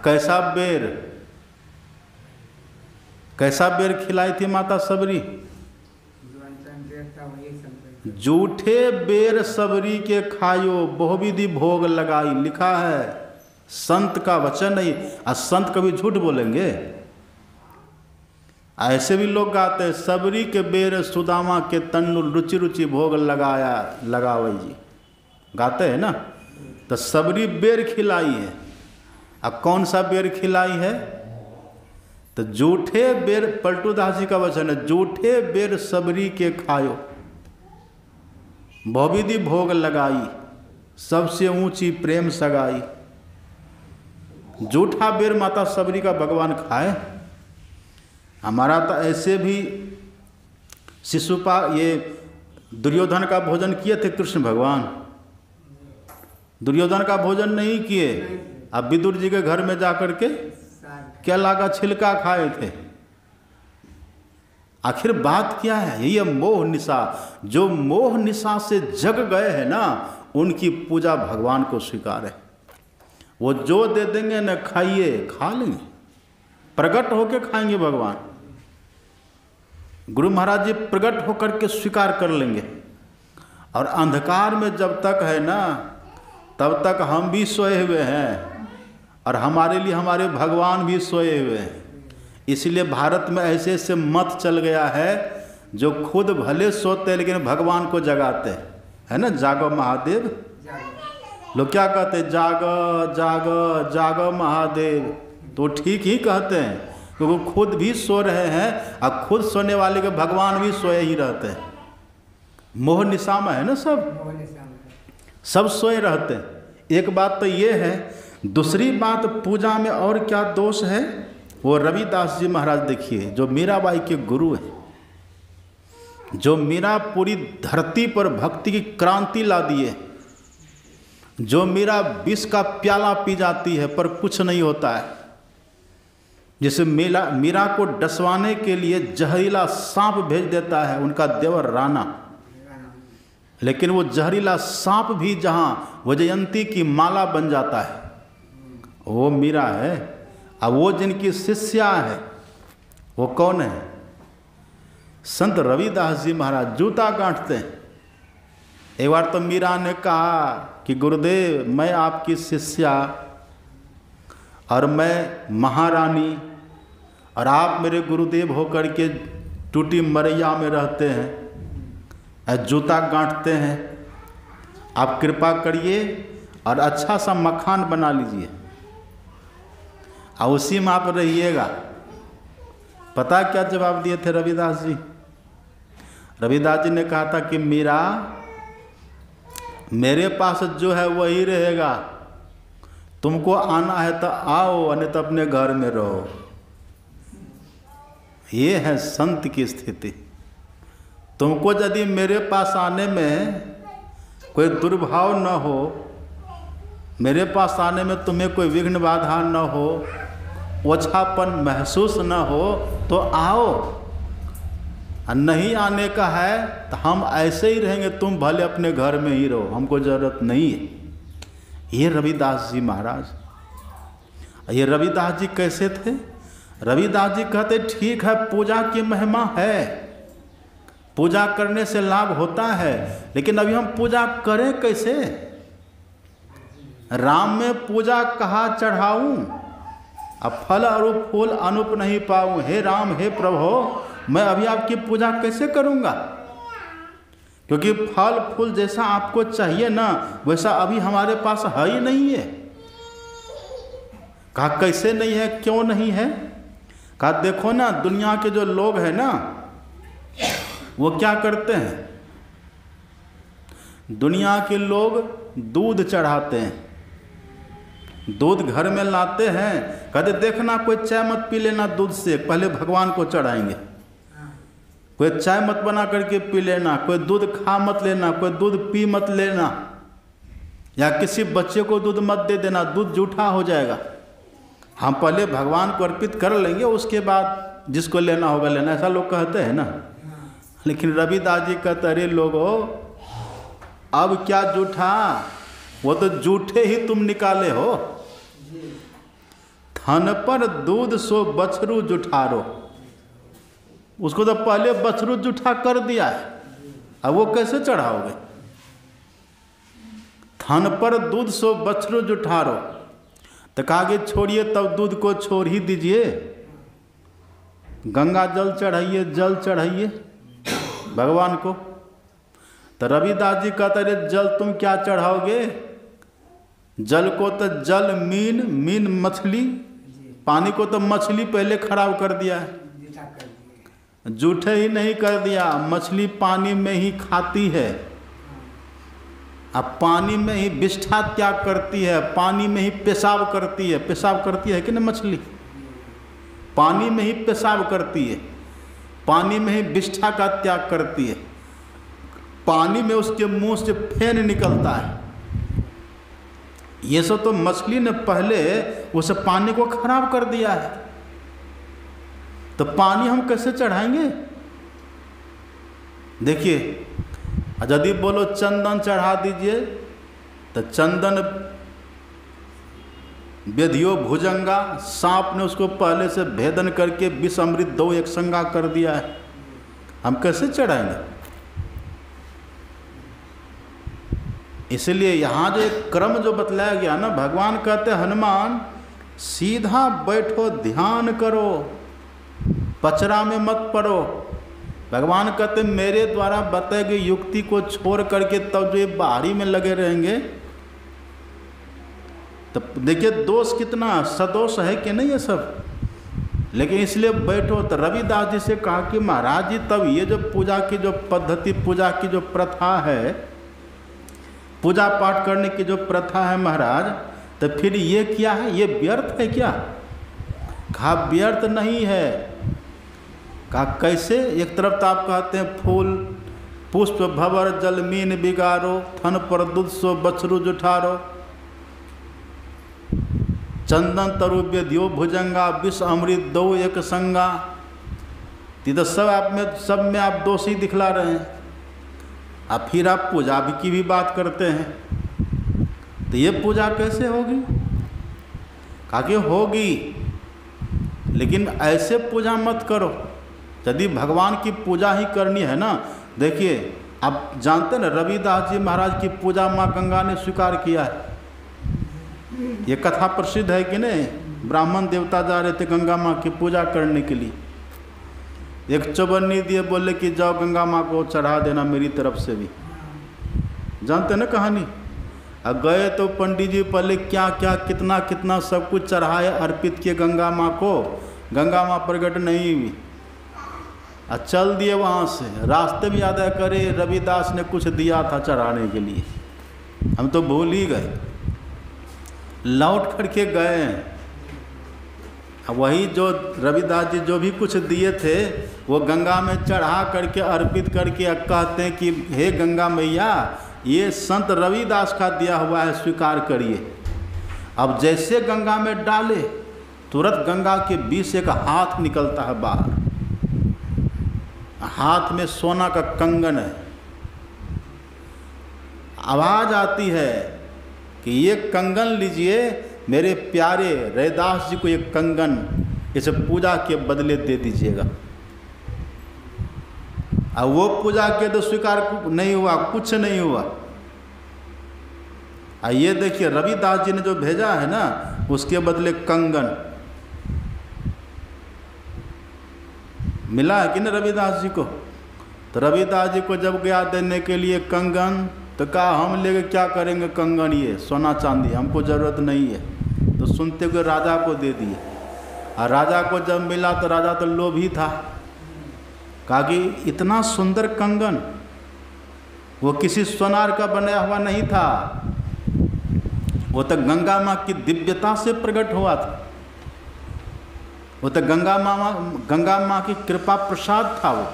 कैसा बेर? कैसा बेर खिलाई थी माता सबरी? जूठे बेर सबरी के खायो, बहुविधि भोग लगाई, लिखा है। संत का वचन नहीं। और संत कभी झूठ बोलेंगे? ऐसे भी लोग गाते हैं, सबरी के बेर सुदामा के तन्नु, रुचि रुचि भोग लगाया लगावे जी, गाते हैं ना। तो सबरी बेर खिलाई है। अब कौन सा बेर खिलाई है? तो जूठे बेर, पलटू दास जी का वचन है, जूठे बेर सबरी के खायो। बहुविधि भोग लगाई, सबसे ऊंची प्रेम सगाई। जूठा बेर माता सबरी का भगवान खाए। हमारा तो ऐसे भी शिशुपाल ये दुर्योधन का भोजन किए थे कृष्ण भगवान, दुर्योधन का भोजन नहीं किए। अब विदुर जी के घर में जाकर के केला का छिलका खाए थे। आखिर बात क्या है? यही है मोह निशा। जो मोह निशा से जग गए हैं ना, उनकी पूजा भगवान को स्वीकार है। वो जो दे देंगे न खाइए, खा लेंगे, प्रकट होकर खाएंगे भगवान। गुरु महाराज जी प्रकट होकर के स्वीकार कर लेंगे। और अंधकार में जब तक है ना, तब तक हम भी सोए हुए हैं और हमारे लिए हमारे भगवान भी सोए हुए हैं। इसलिए भारत में ऐसे ऐसे मत चल गया है जो खुद भले सोते हैं लेकिन भगवान को जगाते हैं, है ना। जागो महादेव, लोग क्या कहते हैं? जागो जागो जागो महादेव। तो ठीक ही कहते हैं, क्योंकि खुद भी सो रहे हैं और खुद सोने वाले के भगवान भी सोए ही रहते हैं। मोह निशा में है ना, सब सोए रहते हैं। एक बात तो ये है। दूसरी बात, पूजा में और क्या दोष है? वो रविदास जी महाराज देखिए, जो मीराबाई के गुरु हैं, जो मीरा पूरी धरती पर भक्ति की क्रांति ला दिए। जो मीरा विष का प्याला पी जाती है पर कुछ नहीं होता है। जैसे मीरा को डसवाने के लिए जहरीला सांप भेज देता है उनका देवर राणा, लेकिन वो जहरीला सांप भी जहाँ वजयंती की माला बन जाता है, वो मीरा है। अब वो जिनकी शिष्या है वो कौन है? संत रविदास जी महाराज जूता गांठते हैं। एक बार तो मीरा ने कहा कि गुरुदेव, मैं आपकी शिष्या और मैं महारानी, और आप मेरे गुरुदेव होकर के टूटी मरैया में रहते हैं, जूता गांठते हैं। आप कृपा करिए और अच्छा सा मखान बना लीजिए और उसी में आप रहिएगा। पता क्या जवाब दिए थे रविदास जी? रविदास जी ने कहा था कि मीरा, मेरे पास जो है वही रहेगा, तुमको आना है तो आओ, नहीं तो अपने घर में रहो। ये है संत की स्थिति। तुमको यदि मेरे पास आने में कोई दुर्भाव न हो, मेरे पास आने में तुम्हें कोई विघ्न बाधा न हो, ओछापन महसूस न हो, तो आओ। और नहीं आने का है तो हम ऐसे ही रहेंगे, तुम भले अपने घर में ही रहो, हमको ज़रूरत नहीं है। ये रविदास जी महाराज। ये रविदास जी कैसे थे? रविदास जी कहते ठीक है, पूजा की महिमा है, पूजा करने से लाभ होता है, लेकिन अभी हम पूजा करें कैसे? राम में पूजा कहाँ चढ़ाऊं, अब फल अरूप फूल अनुप नहीं पाऊं। हे राम, हे प्रभु, मैं अभी आपकी पूजा कैसे करूंगा? क्योंकि फल फूल जैसा आपको चाहिए ना, वैसा अभी हमारे पास है ही नहीं है। कहा कैसे नहीं है, क्यों नहीं है? कहा देखो ना, दुनिया के जो लोग हैं ना, वो क्या करते हैं? दुनिया के लोग दूध चढ़ाते हैं, दूध घर में लाते हैं, कहते देखना कोई चाय मत पी लेना दूध से, पहले भगवान को चढ़ाएंगे। कोई चाय मत बना करके पी लेना, कोई दूध खा मत लेना, कोई दूध पी मत लेना, या किसी बच्चे को दूध मत दे देना, दूध जूठा हो जाएगा। हम पहले भगवान को अर्पित कर लेंगे, उसके बाद जिसको लेना होगा लेना, ऐसा लोग कहते हैं ना। लेकिन रविदास जी कहते अरे लोगों, अब क्या जूठा, वो तो जूठे ही तुम निकाले हो। थन पर दूध सो बछरू जुठारो, उसको तो पहले बछरू जुठा कर दिया है, अब वो कैसे चढ़ाओगे? थन पर दूध सो बछरू जुठारो, तो कहा छोड़िए, तब दूध को छोड़ ही दीजिए, गंगा जल चढ़ाइए, जल चढ़ाइए भगवान को। तो रविदास जी कहते अरे जल तुम क्या चढ़ाओगे? जल को तो जल मीन, मीन मछली, पानी को तो मछली पहले खराब कर दिया है, जूठे ही नहीं कर दिया। मछली पानी में ही खाती है, अब पानी में ही विष्ठा त्याग करती है, पानी में ही पेशाब करती है। पेशाब करती है कि नहीं मछली? पानी में ही पेशाब करती है, पानी में ही विष्ठा का त्याग करती है, पानी में उसके मुंह से फेन निकलता है। ये सब तो मछली ने पहले उस पानी को खराब कर दिया है, तो पानी हम कैसे चढ़ाएंगे? देखिए, यदि बोलो चंदन चढ़ा दीजिए, तो चंदन व्यधियो भुजंगा, सांप ने उसको पहले से भेदन करके विष अमृत दो एक संगा कर दिया है, हम कैसे चढ़ाएंगे? इसलिए यहाँ जो एक क्रम जो बतलाया गया ना, भगवान कहते हनुमान सीधा बैठो, ध्यान करो, पचरा में मत पड़ो। भगवान कहते मेरे द्वारा बताई गई युक्ति को छोड़ करके तब जो ये बाहरी में लगे रहेंगे, तो देखिए दोष कितना सदोष है कि नहीं ये सब। लेकिन इसलिए बैठो। तो रविदास जी से कहा कि महाराज जी, तब ये जो पूजा की जो पद्धति, पूजा की जो प्रथा है, पूजा पाठ करने की जो प्रथा है महाराज, तो फिर ये क्या है? ये व्यर्थ है क्या? कहा व्यर्थ नहीं है। कहा कैसे? एक तरफ तो आप कहते हैं फूल पुष्प भवर जल मीन बिगारो, थन पर दूध सो बछरू जुठारो, चंदन तरु व्यधियो भुजंगा, विष अमृत दो एक संगा। तो सब में आप दोषी दिखला रहे हैं। अब फिर आप पूजा भी की भी बात करते हैं, तो ये पूजा कैसे होगी? कहा कि होगी, लेकिन ऐसे पूजा मत करो। यदि भगवान की पूजा ही करनी है ना, देखिए आप जानते ना, रविदास जी महाराज की पूजा माँ गंगा ने स्वीकार किया है। ये कथा प्रसिद्ध है कि नहीं? ब्राह्मण देवता जा रहे थे गंगा माँ की पूजा करने के लिए, एक चौबन्नी दिए, बोले कि जाओ गंगा माँ को चढ़ा देना मेरी तरफ से भी। जानते ना कहानी? अब गए तो पंडित जी पहले क्या क्या कितना कितना सब कुछ चढ़ाए, अर्पित किए गंगा माँ को। गंगा माँ प्रकट नहीं हुई, चल दिए वहाँ से। रास्ते में याद करे रविदास ने कुछ दिया था चढ़ाने के लिए, हम तो भूल ही गए। लौट करके गए हैं, वही जो रविदास जी जो भी कुछ दिए थे वो गंगा में चढ़ा करके अर्पित करके कहते हैं कि हे गंगा मैया, ये संत रविदास का दिया हुआ है, स्वीकार करिए। अब जैसे गंगा में डाले, तुरंत गंगा के बीच से एक हाथ निकलता है बाहर। हाथ में सोना का कंगन है। आवाज़ आती है कि ये कंगन लीजिए, मेरे प्यारे रैदास जी को ये कंगन इसे पूजा के बदले दे दीजिएगा। अब वो पूजा के तो स्वीकार नहीं हुआ, कुछ नहीं हुआ। ये देखिए रविदास जी ने जो भेजा है ना, उसके बदले कंगन मिला है कि नहीं रविदास जी को? तो रविदास जी को जब गया देने के लिए कंगन, तो कहा हम लेके क्या करेंगे कंगन, ये सोना चांदी हमको ज़रूरत नहीं है। तो सुनते हुए राजा को दे दिए। और राजा को जब मिला तो राजा तो लोभी था, कहा कि इतना सुंदर कंगन, वो किसी सोनार का बनाया हुआ नहीं था, वो तो गंगा माँ की दिव्यता से प्रकट हुआ था। वो तो गंगा माँ की कृपा प्रसाद था वो।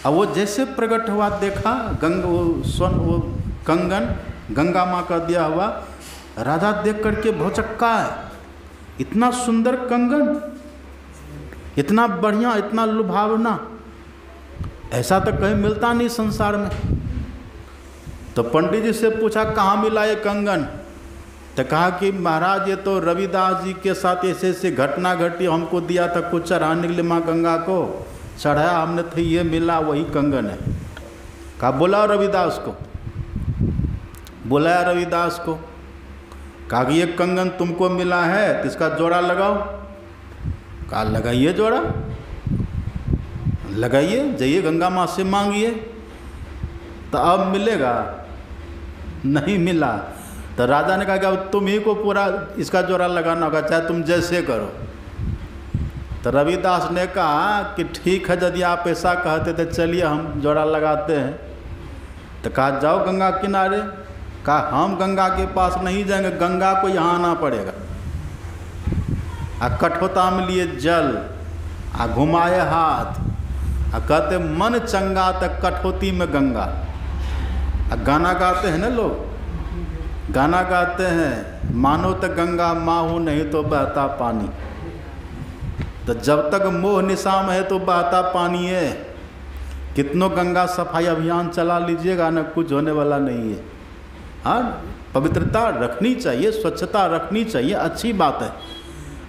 अब वो जैसे प्रकट हुआ, देखा वो कंगन गंगा माँ का दिया हुआ, राजा देख करके भौचक्का है। इतना सुंदर कंगन, इतना बढ़िया, इतना लुभावना, ऐसा तो कहीं मिलता नहीं संसार में। तो पंडित जी से पूछा कहाँ मिला ये कंगन? तो कहा कि महाराज ये तो रविदास जी के साथ ऐसे ऐसे घटना घटी, हमको दिया था कुछ चढ़ाने के लिए माँ गंगा को, चढ़ाया हमने तो ये मिला वही कंगन है। कहा बुलाओ रविदास को। बुलाया रविदास को, कहा कि ये कंगन तुमको मिला है तो इसका जोड़ा लगाओ। कहा लगाइए जोड़ा, लगाइए, जाइए गंगा माँ से मांगिए। तो अब मिलेगा? नहीं मिला। तो राजा ने कहा कि अब तुम ही को पूरा इसका जोड़ा लगाना होगा, चाहे तुम जैसे करो। तो रविदास ने कहा कि ठीक है, यदि आप ऐसा कहते तो चलिए हम जोड़ा लगाते हैं। तो कहा जाओ गंगा किनारे। कहा हम गंगा के पास नहीं जाएंगे, गंगा को यहाँ आना पड़ेगा। आ कठोता में लिए जल, आ घुमाए हाथ, आ कहते मन चंगा तक कठोती में गंगा। आ गाना गाते हैं ना लोग, गाना गाते हैं, मानो तो गंगा माहू नहीं तो बहता पानी। तो जब तक मोह निशा में है तो बहता पानी है। कितनों गंगा सफाई अभियान चला लीजिएगा ना, कुछ होने वाला नहीं है। हाँ, पवित्रता रखनी चाहिए, स्वच्छता रखनी चाहिए, अच्छी बात है,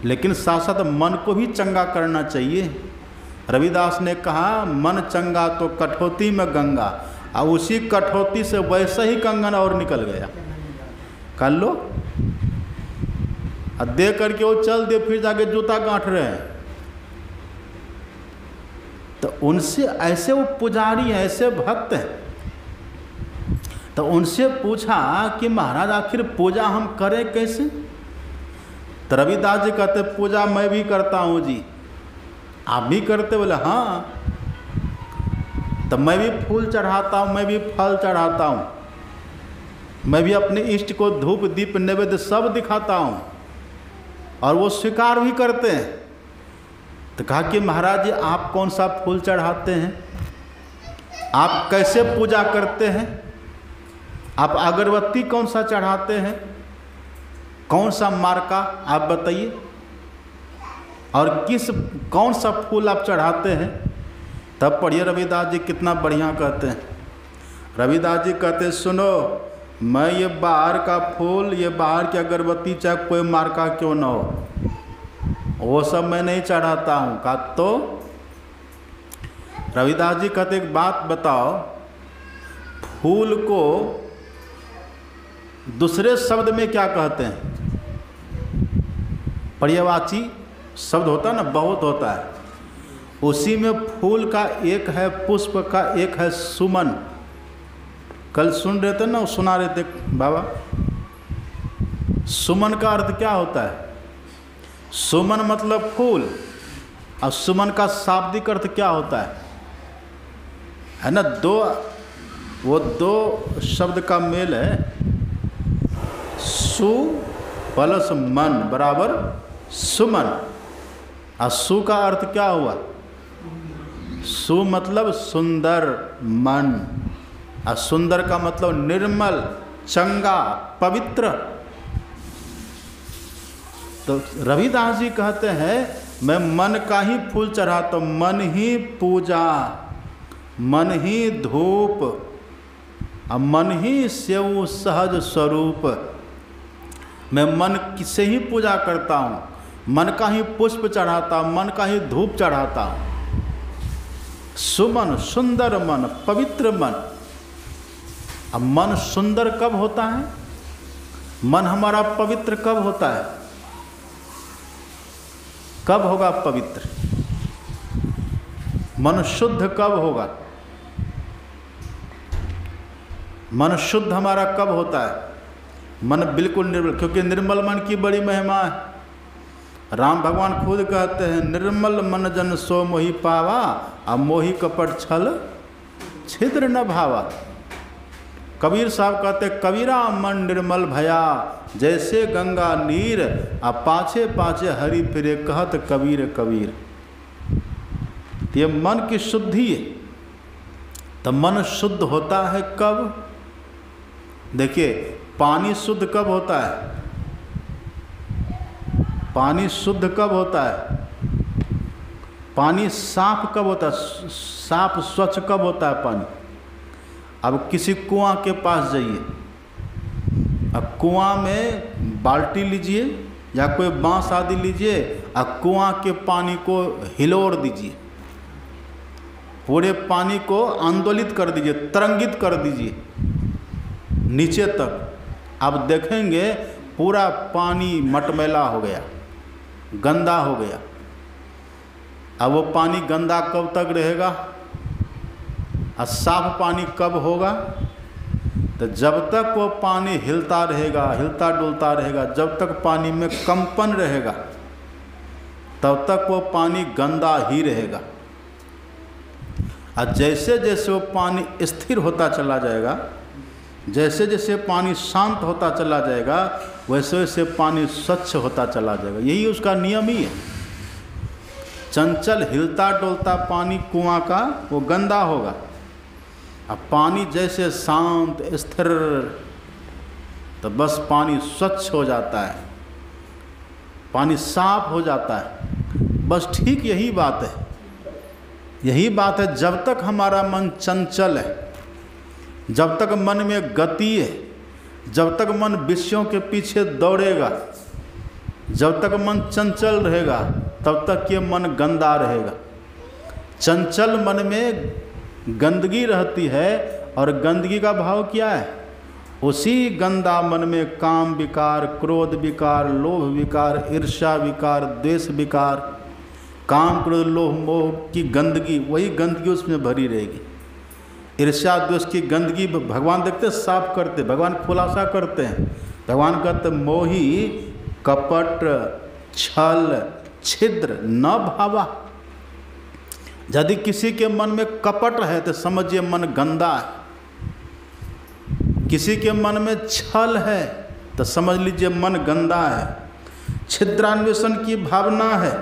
लेकिन साथ साथ मन को भी चंगा करना चाहिए। रविदास ने कहा मन चंगा तो कठौती में गंगा, और उसी कठौती से वैसे ही कंगन और निकल गया। कर लो, और दे करके वो चल दे, फिर जाके जूता गांठ रहे हैं। तो उनसे ऐसे वो पुजारी हैं, ऐसे भक्त हैं। तो उनसे पूछा कि महाराज आखिर पूजा हम करें कैसे? तो रविदास जी कहते पूजा मैं भी करता हूँ जी। आप भी करते? बोले हाँ। तो मैं भी फूल चढ़ाता हूँ, मैं भी फल चढ़ाता हूँ, मैं भी अपने इष्ट को धूप दीप नैवेद्य सब दिखाता हूँ, और वो स्वीकार भी करते हैं। तो कहा कि महाराज जी आप कौन सा फूल चढ़ाते हैं, आप कैसे पूजा करते हैं, आप अगरबत्ती कौन सा चढ़ाते हैं, कौन सा मार्का आप बताइए, और कौन सा फूल आप चढ़ाते हैं। तब पढ़िए रविदास जी कितना बढ़िया कहते हैं। रविदास जी कहते हैं सुनो, मैं ये बाहर का फूल, ये बाहर की अगरबत्ती, चाहे कोई मार्का क्यों ना हो, वो सब मैं नहीं चढ़ाता हूँ। कहा तो रविदास जी कहते एक बात बताओ, फूल को दूसरे शब्द में क्या कहते हैं? पर्यायवाची शब्द होता है ना, बहुत होता है। उसी में फूल का एक है पुष्प का, एक है सुमन। कल सुन रहे थे ना, सुना रहे थे बाबा। सुमन का अर्थ क्या होता है? सुमन मतलब फूल, और सुमन का शाब्दिक अर्थ क्या होता है ना? वो दो शब्द का मेल है। सु प्लस मन बराबर सुमन। और सु का अर्थ क्या हुआ? सु मतलब सुंदर मन, और सुंदर का मतलब निर्मल, चंगा, पवित्र। तो रविदास जी कहते हैं मैं मन का ही फूल चढ़ाता हूँ, मन ही पूजा, मन ही धूप, और मन ही सेव सहज स्वरूप। मैं मन से ही पूजा करता हूँ, मन का ही पुष्प चढ़ाता हूँ, मन का ही धूप चढ़ाता हूँ। सुमन, सुंदर मन, पवित्र मन। अब मन सुंदर कब होता है? मन हमारा पवित्र कब होता है? कब होगा पवित्र? मन शुद्ध कब होगा? मन शुद्ध हमारा कब होता है? मन बिल्कुल निर्मल, क्योंकि निर्मल मन की बड़ी महिमा है। राम भगवान खुद कहते हैं निर्मल मन जन सो मोहि पावा, आ मोहि कपट छल छिद्र न भावा। कबीर साहब कहते कबीरा मन निर्मल भया, जैसे गंगा नीर, आ पाछे पाछे हरि फिरे कहत कबीर कबीर। ये मन की शुद्धि है। तो मन शुद्ध होता है कब? देखिए पानी शुद्ध कब होता है? पानी शुद्ध कब होता है? पानी साफ कब होता है? साफ स्वच्छ कब होता है पानी? अब किसी कुआं के पास जाइए, अब कुआं में बाल्टी लीजिए या कोई बांस आदि लीजिए, अब कुआं के पानी को हिलोर दीजिए, पूरे पानी को आंदोलित कर दीजिए, तरंगित कर दीजिए नीचे तक। आप देखेंगे पूरा पानी मटमैला हो गया, गंदा हो गया। अब वो पानी गंदा कब तक रहेगा? और साफ पानी कब होगा? तो जब तक वो पानी हिलता रहेगा, हिलता डुलता रहेगा, जब तक पानी में कंपन रहेगा, तब तक वो पानी गंदा ही रहेगा। और जैसे जैसे वो पानी स्थिर होता चला जाएगा, जैसे जैसे पानी शांत होता चला जाएगा, वैसे वैसे पानी स्वच्छ होता चला जाएगा। यही उसका नियम ही है। चंचल हिलता डोलता पानी कुआं का वो गंदा होगा, अब पानी जैसे शांत स्थिर, तो बस पानी स्वच्छ हो जाता है, पानी साफ हो जाता है। बस ठीक यही बात है, यही बात है। जब तक हमारा मन चंचल है, जब तक मन में गति है, जब तक मन विषयों के पीछे दौड़ेगा, जब तक मन चंचल रहेगा, तब तक ये मन गंदा रहेगा। चंचल मन में गंदगी रहती है, और गंदगी का भाव क्या है? उसी गंदा मन में काम विकार, क्रोध विकार, लोभ विकार, ईर्ष्या विकार, द्वेष विकार, काम क्रोध लोभ मोह की गंदगी, वही गंदगी उसमें भरी रहेगी। ईर्ष्या द्वेष की गंदगी भगवान देखते साफ करते, भगवान खुलासा करते हैं। भगवान कहते मोही कपट छल छिद्र न भावा। यदि किसी के मन में कपट है तो समझिए मन गंदा है, किसी के मन में छल है तो समझ लीजिए मन गंदा है, छिद्रान्वेषण की भावना है,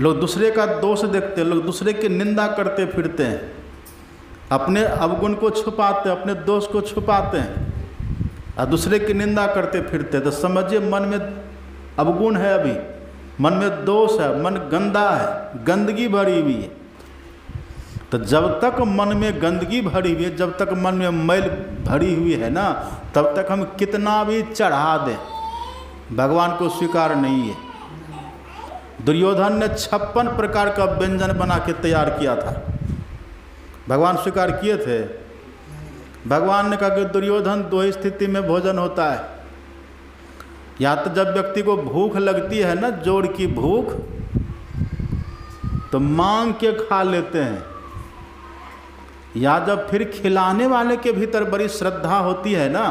लोग दूसरे का दोष देखते हैं, लोग दूसरे की निंदा करते फिरते हैं, अपने अवगुण को छुपाते हैं, अपने दोष को छुपाते हैं और दूसरे की निंदा करते फिरते हैं, तो समझिए मन में अवगुण है, अभी मन में दोष है, मन गंदा है, गंदगी भरी हुई है। तो जब तक मन में गंदगी भरी हुई है, जब तक मन में मैल भरी हुई है ना, तब तक हम कितना भी चढ़ा दें, भगवान को स्वीकार नहीं है। दुर्योधन ने 56 प्रकार का व्यंजन बना के तैयार किया था, भगवान स्वीकार किए थे। भगवान ने कहा कि दुर्योधन दो ही स्थिति में भोजन होता है, या तो जब व्यक्ति को भूख लगती है ना, जोर की भूख, तो मांग के खा लेते हैं, या जब फिर खिलाने वाले के भीतर बड़ी श्रद्धा होती है ना,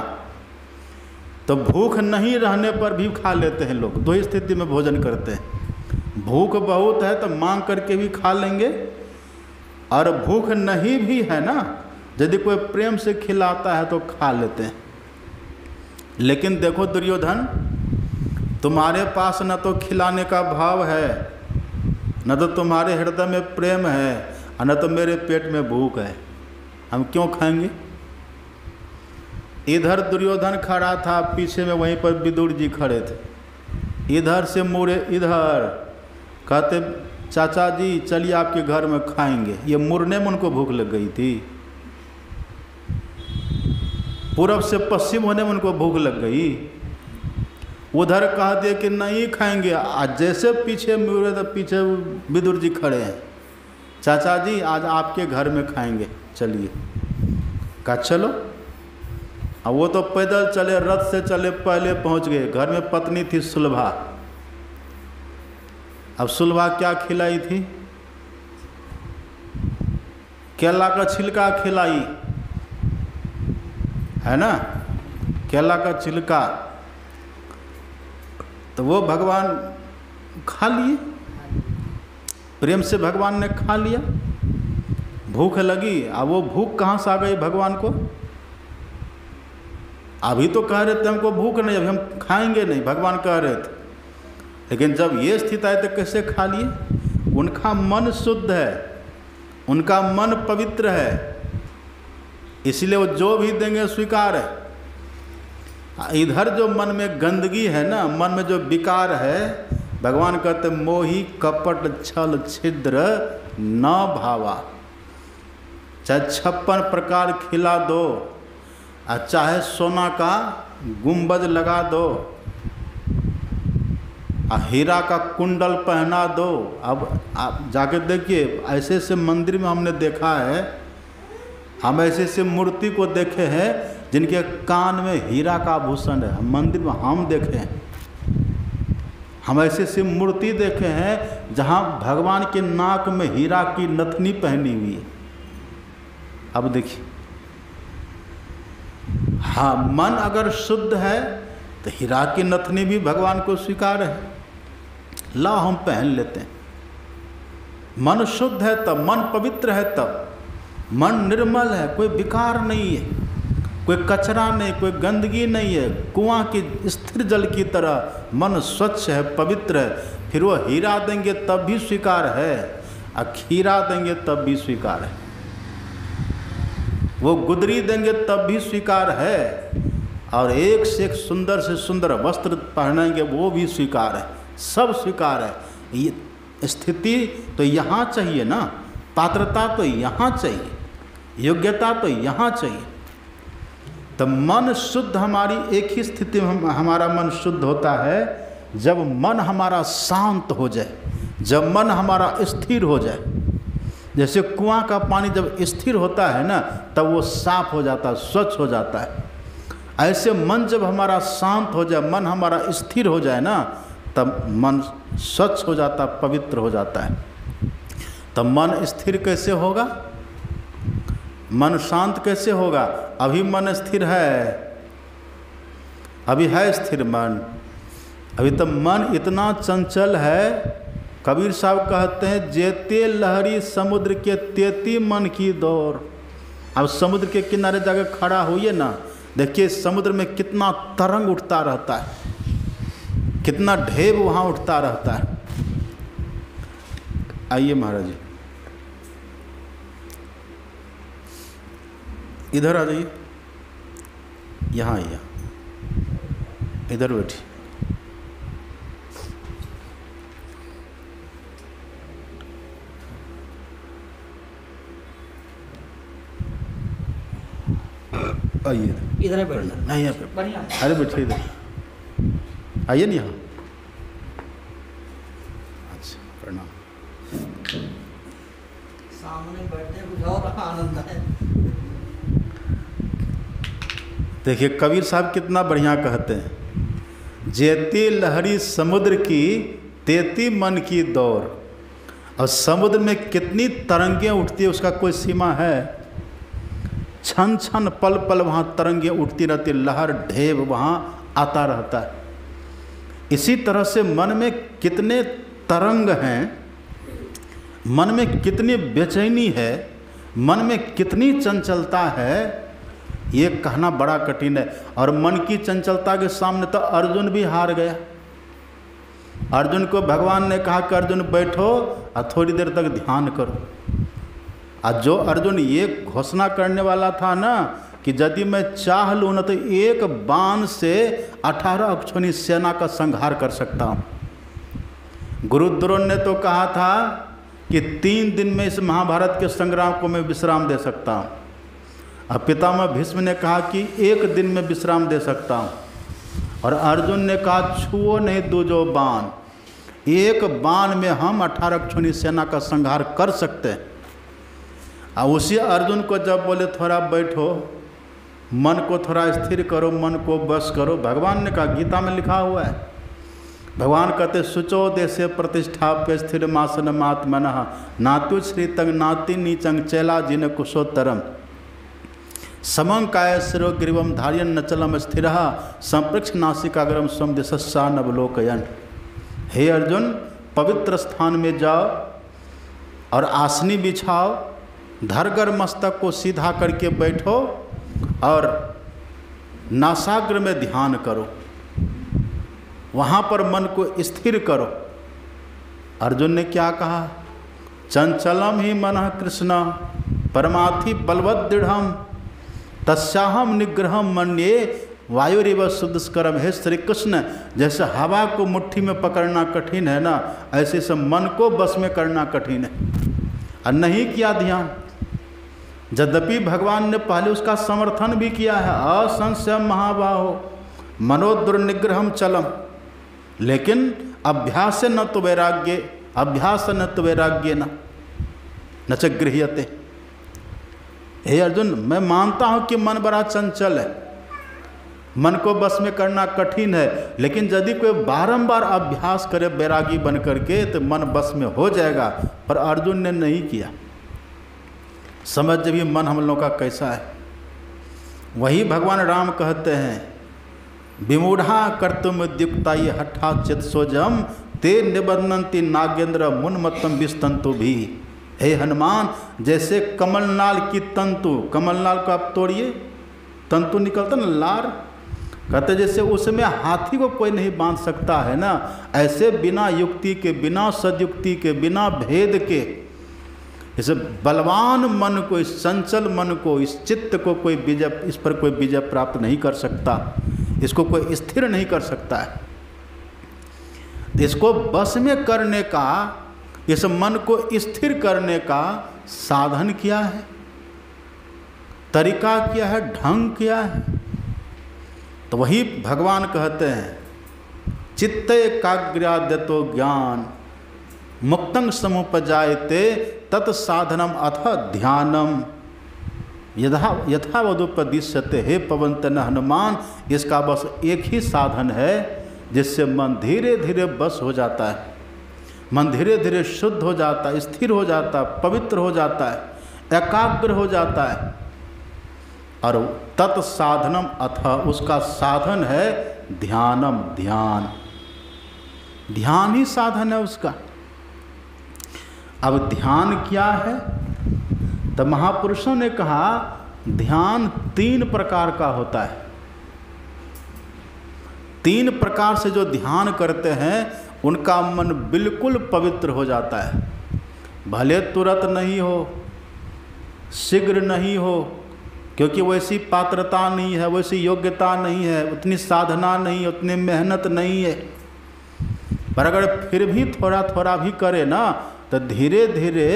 तो भूख नहीं रहने पर भी खा लेते हैं लोग। दो ही स्थिति में भोजन करते हैं, भूख बहुत है तो मांग करके भी खा लेंगे, और भूख नहीं भी है ना, यदि कोई प्रेम से खिलाता है तो खा लेते हैं। लेकिन देखो दुर्योधन, तुम्हारे पास न तो खिलाने का भाव है, न तो तुम्हारे हृदय में प्रेम है, और न तो मेरे पेट में भूख है, हम क्यों खाएंगे? इधर दुर्योधन खड़ा था, पीछे में वहीं पर विदुर जी खड़े थे, इधर से मुड़े इधर, कहते चाचा जी चलिए आपके घर में खाएंगे। ये मुड़ने में उनको भूख लग गई थी, पूरब से पश्चिम होने में उनको भूख लग गई, उधर कह दिए कि नहीं खाएंगे। आज जैसे पीछे मुड़े तो पीछे विदुर जी खड़े हैं, चाचा जी आज आपके घर में खाएंगे, चलिए। कहा चलो। अब वो तो पैदल चले, रथ से चले, पहले पहुंच गए। घर में पत्नी थी सुलभा। अब सुलभा क्या खिलाई थी? केला का छिलका खिलाई, है ना, केला का छिलका। तो वो भगवान खा लिए, प्रेम से भगवान ने खा लिया। भूख लगी, अब वो भूख कहाँ से आ गई भगवान को? अभी तो कह रहे थे हमको भूख नहीं, अभी हम खाएंगे नहीं, भगवान कह रहे थे। लेकिन जब ये स्थिति आई तो कैसे खा लिए? उनका मन शुद्ध है, उनका मन पवित्र है, इसलिए वो जो भी देंगे स्वीकार है। इधर जो मन में गंदगी है ना, मन में जो विकार है, भगवान कहते मोही कपट छल छिद्र न भावा। चाहे 56 प्रकार खिला दो, और चाहे सोना का गुंबद लगा दो, हीरा का कुंडल पहना दो। अब आप जाके देखिए, ऐसे ऐसे मंदिर में हमने देखा है, हम ऐसे ऐसे मूर्ति को देखे हैं जिनके कान में हीरा का आभूषण है। मंदिर में हम देखे हैं, हम ऐसे ऐसे मूर्ति देखे हैं जहाँ भगवान के नाक में हीरा की नथनी पहनी हुई है। अब देखिए, हाँ, मन अगर शुद्ध है तो हीरा की नथनी भी भगवान को स्वीकार है, ला हम पहन लेते हैं। मन शुद्ध है तब, मन पवित्र है तब, मन निर्मल है, कोई विकार नहीं है, कोई कचरा नहीं, कोई गंदगी नहीं है, कुआं की स्थिर जल की तरह मन स्वच्छ है, पवित्र है। फिर वो हीरा देंगे तब भी स्वीकार है, और खीरा देंगे तब भी स्वीकार है, वो गुदरी देंगे तब भी स्वीकार है, और एक से एक सुंदर से सुंदर वस्त्र पहनेंगे वो भी स्वीकार है, सब स्वीकार है। ये स्थिति तो यहाँ चाहिए ना, पात्रता तो यहाँ चाहिए, योग्यता तो यहाँ चाहिए। तो मन शुद्ध, हमारी एक ही स्थिति में हमारा मन शुद्ध होता है जब मन हमारा शांत हो जाए, जब मन हमारा स्थिर हो जाए। जैसे कुआं का पानी जब स्थिर होता है ना, तब वो साफ हो जाता है, स्वच्छ हो जाता है। ऐसे मन जब हमारा शांत हो जाए, मन हमारा स्थिर हो जाए ना, तब मन स्वच्छ हो जाता, पवित्र हो जाता है। तब मन स्थिर कैसे होगा, मन शांत कैसे होगा? अभी मन स्थिर है, अभी है स्थिर मन, अभी तो मन इतना चंचल है। कबीर साहब कहते हैं, जेते लहरी समुद्र के तेती मन की दौड़। अब समुद्र के किनारे जाकर खड़ा होइए ना, देखिए समुद्र में कितना तरंग उठता रहता है, कितना ढेब वहाँ उठता रहता है। आइए महाराज जी, इधर आ जाइए, यहाँ आइए, इधर बैठिए। आइए इधर बैठना, नहीं यहाँ पे, अरे बैठिए इधर, आइए ना यहाँ। अच्छा, प्रणाम। सामने बैठने कुछ और आनंद है। देखिए कबीर साहब कितना बढ़िया कहते हैं, जेती लहरी समुद्र की तेती मन की दौड़। और समुद्र में कितनी तरंगें उठती है, उसका कोई सीमा है? छन छन पल पल वहाँ तरंगें उठती रहती, लहर ढेब वहाँ आता रहता है। इसी तरह से मन में कितने तरंग हैं, मन में कितनी बेचैनी है, मन में कितनी चंचलता है, ये कहना बड़ा कठिन है। और मन की चंचलता के सामने तो अर्जुन भी हार गया। अर्जुन को भगवान ने कहा कि अर्जुन बैठो और थोड़ी देर तक ध्यान करो। आज जो अर्जुन ये घोषणा करने वाला था ना कि यदि मैं चाह लूँ ना तो एक बाण से 18 अक्षौहिणी सेना का संहार कर सकता हूँ। गुरु द्रोण ने तो कहा था कि 3 दिन में इस महाभारत के संग्राम को मैं विश्राम दे सकता हूँ। अब पितामह भीष्म ने कहा कि 1 दिन में विश्राम दे सकता हूँ। और अर्जुन ने कहा छुओ नहीं दूजो बाण, एक बाण में हम 18 अक्षौहिणी सेना का संहार कर सकते हैं। और उसी अर्जुन को जब बोले थोड़ा बैठो, मन को थोड़ा स्थिर करो, मन को बस करो, भगवान ने कहा, गीता में लिखा हुआ है, भगवान कहते शुचो देशे प्रतिष्ठाप्य स्थिर मासन मात्मनः नातु श्रीतंग नाति नीचंग चैला जिन कुशोत्तरम समं काय शिरो ग्रीवम धार्यन नचलम स्थिर संप्रेक्ष नासिकाग्रम स्वम दिशस्सा नवलोकयन। हे अर्जुन, पवित्र स्थान में जाओ और आसनी बिछाओ, धरकर मस्तक को सीधा करके बैठो और नासाग्र में ध्यान करो, वहाँ पर मन को स्थिर करो। अर्जुन ने क्या कहा? चंचलम ही मनः कृष्ण परमार्थी बलवद दृढ़म तस्याहम निग्रहम मन्ये वायुरिव सुदुष्करम। हे श्री कृष्ण, जैसे हवा को मुट्ठी में पकड़ना कठिन है ना, ऐसे से मन को बस में करना कठिन है। और नहीं किया ध्यान, यद्यपि भगवान ने पहले उसका समर्थन भी किया है, असंशय महाबाहो मनोदुर्निग्रहम चलम, लेकिन अभ्यास न तो वैराग्य, अभ्यास न तो वैराग्य न च गृह्यते। हे अर्जुन, मैं मानता हूँ कि मन बड़ा चंचल है, मन को बस में करना कठिन है, लेकिन यदि कोई बारंबार अभ्यास करे बैरागी बन करके तो मन बस में हो जाएगा। पर अर्जुन ने नहीं किया। समझ भी मन हम लोगों का कैसा है। वही भगवान राम कहते हैं, विमूढ़ा कर्तुम उद्युक्ता ये हठा चित सोजम ते निबंधन्ति नागेंद्र मुन्मत्तम विस्तंतु भी। हे हनुमान, जैसे कमलनाल की तंतु, कमलनाल को आप तोड़िए, तंतु निकलता ना लार, कहते जैसे उसमें हाथी को कोई नहीं बांध सकता है ना, ऐसे बिना युक्ति के, बिना सदयुक्ति के, बिना भेद के, इस बलवान मन को, इस चंचल मन को, इस चित्त को कोई विजय, इस पर कोई विजय प्राप्त नहीं कर सकता, इसको कोई स्थिर नहीं कर सकता है। इसको बस में करने का, इस मन को स्थिर करने का साधन क्या है, तरीका क्या है, ढंग क्या है? तो वही भगवान कहते हैं, चित्ते एकाग्र्याद्यतो ज्ञान मुक्तं समुपजायते तत्साधनम अथ ध्यानम यथावदुपदिश्यते। हे पवनतन हनुमान, इसका बस एक ही साधन है जिससे मन धीरे धीरे बस हो जाता है, मन धीरे धीरे शुद्ध हो जाता है, स्थिर हो जाता है, पवित्र हो जाता है, एकाग्र हो जाता है। और तत्साधनम अथ, उसका साधन है ध्यानम, ध्यान, ध्यान ही साधन है उसका। अब ध्यान क्या है? तो महापुरुषों ने कहा ध्यान 3 प्रकार का होता है। 3 प्रकार से जो ध्यान करते हैं उनका मन बिल्कुल पवित्र हो जाता है। भले तुरंत नहीं हो, शीघ्र नहीं हो, क्योंकि वैसी पात्रता नहीं है, वैसी योग्यता नहीं है, उतनी साधना नहीं, उतनी मेहनत नहीं है, पर अगर फिर भी थोड़ा थोड़ा भी करे ना, तो धीरे धीरे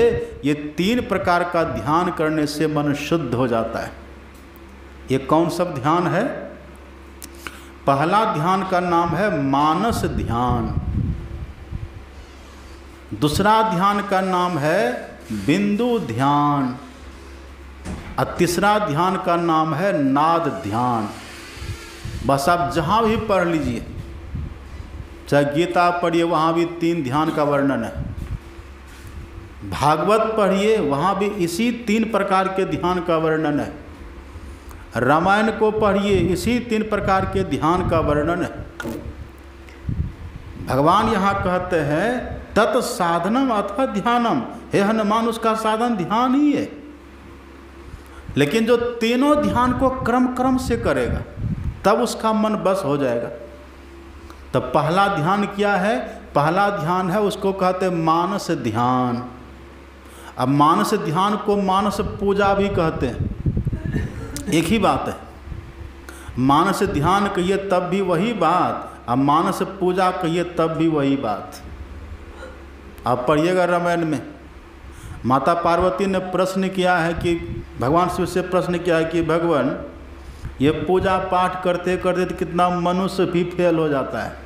ये 3 प्रकार का ध्यान करने से मन शुद्ध हो जाता है। ये कौन सा ध्यान है? पहला ध्यान का नाम है मानस ध्यान, दूसरा ध्यान का नाम है बिंदु ध्यान, और तीसरा ध्यान का नाम है नाद ध्यान। बस आप जहाँ भी पढ़ लीजिए, चाहे गीता पढ़िए, वहाँ भी 3 ध्यान का वर्णन है। भागवत पढ़िए, वहाँ भी इसी 3 प्रकार के ध्यान का वर्णन है। रामायण को पढ़िए, इसी 3 प्रकार के ध्यान का वर्णन है। भगवान यहाँ कहते हैं तत्साधनम अथ ध्यानम। हे हनुमान, उसका साधन ध्यान ही है। लेकिन जो तीनों ध्यान को क्रम क्रम से करेगा तब उसका मन बस हो जाएगा। तो पहला ध्यान क्या है? पहला ध्यान है, उसको कहते हैं मानस ध्यान। अब मानस ध्यान को मानस पूजा भी कहते हैं, एक ही बात है। मानस ध्यान कहिए तब भी वही बात, अब मानस पूजा कहिए तब भी वही बात। आप पढ़िएगा रामायण में, माता पार्वती ने प्रश्न किया है कि भगवान शिव से प्रश्न किया है कि भगवान, ये पूजा पाठ करते करते तो कितना मनुष्य भी फेल हो जाता है,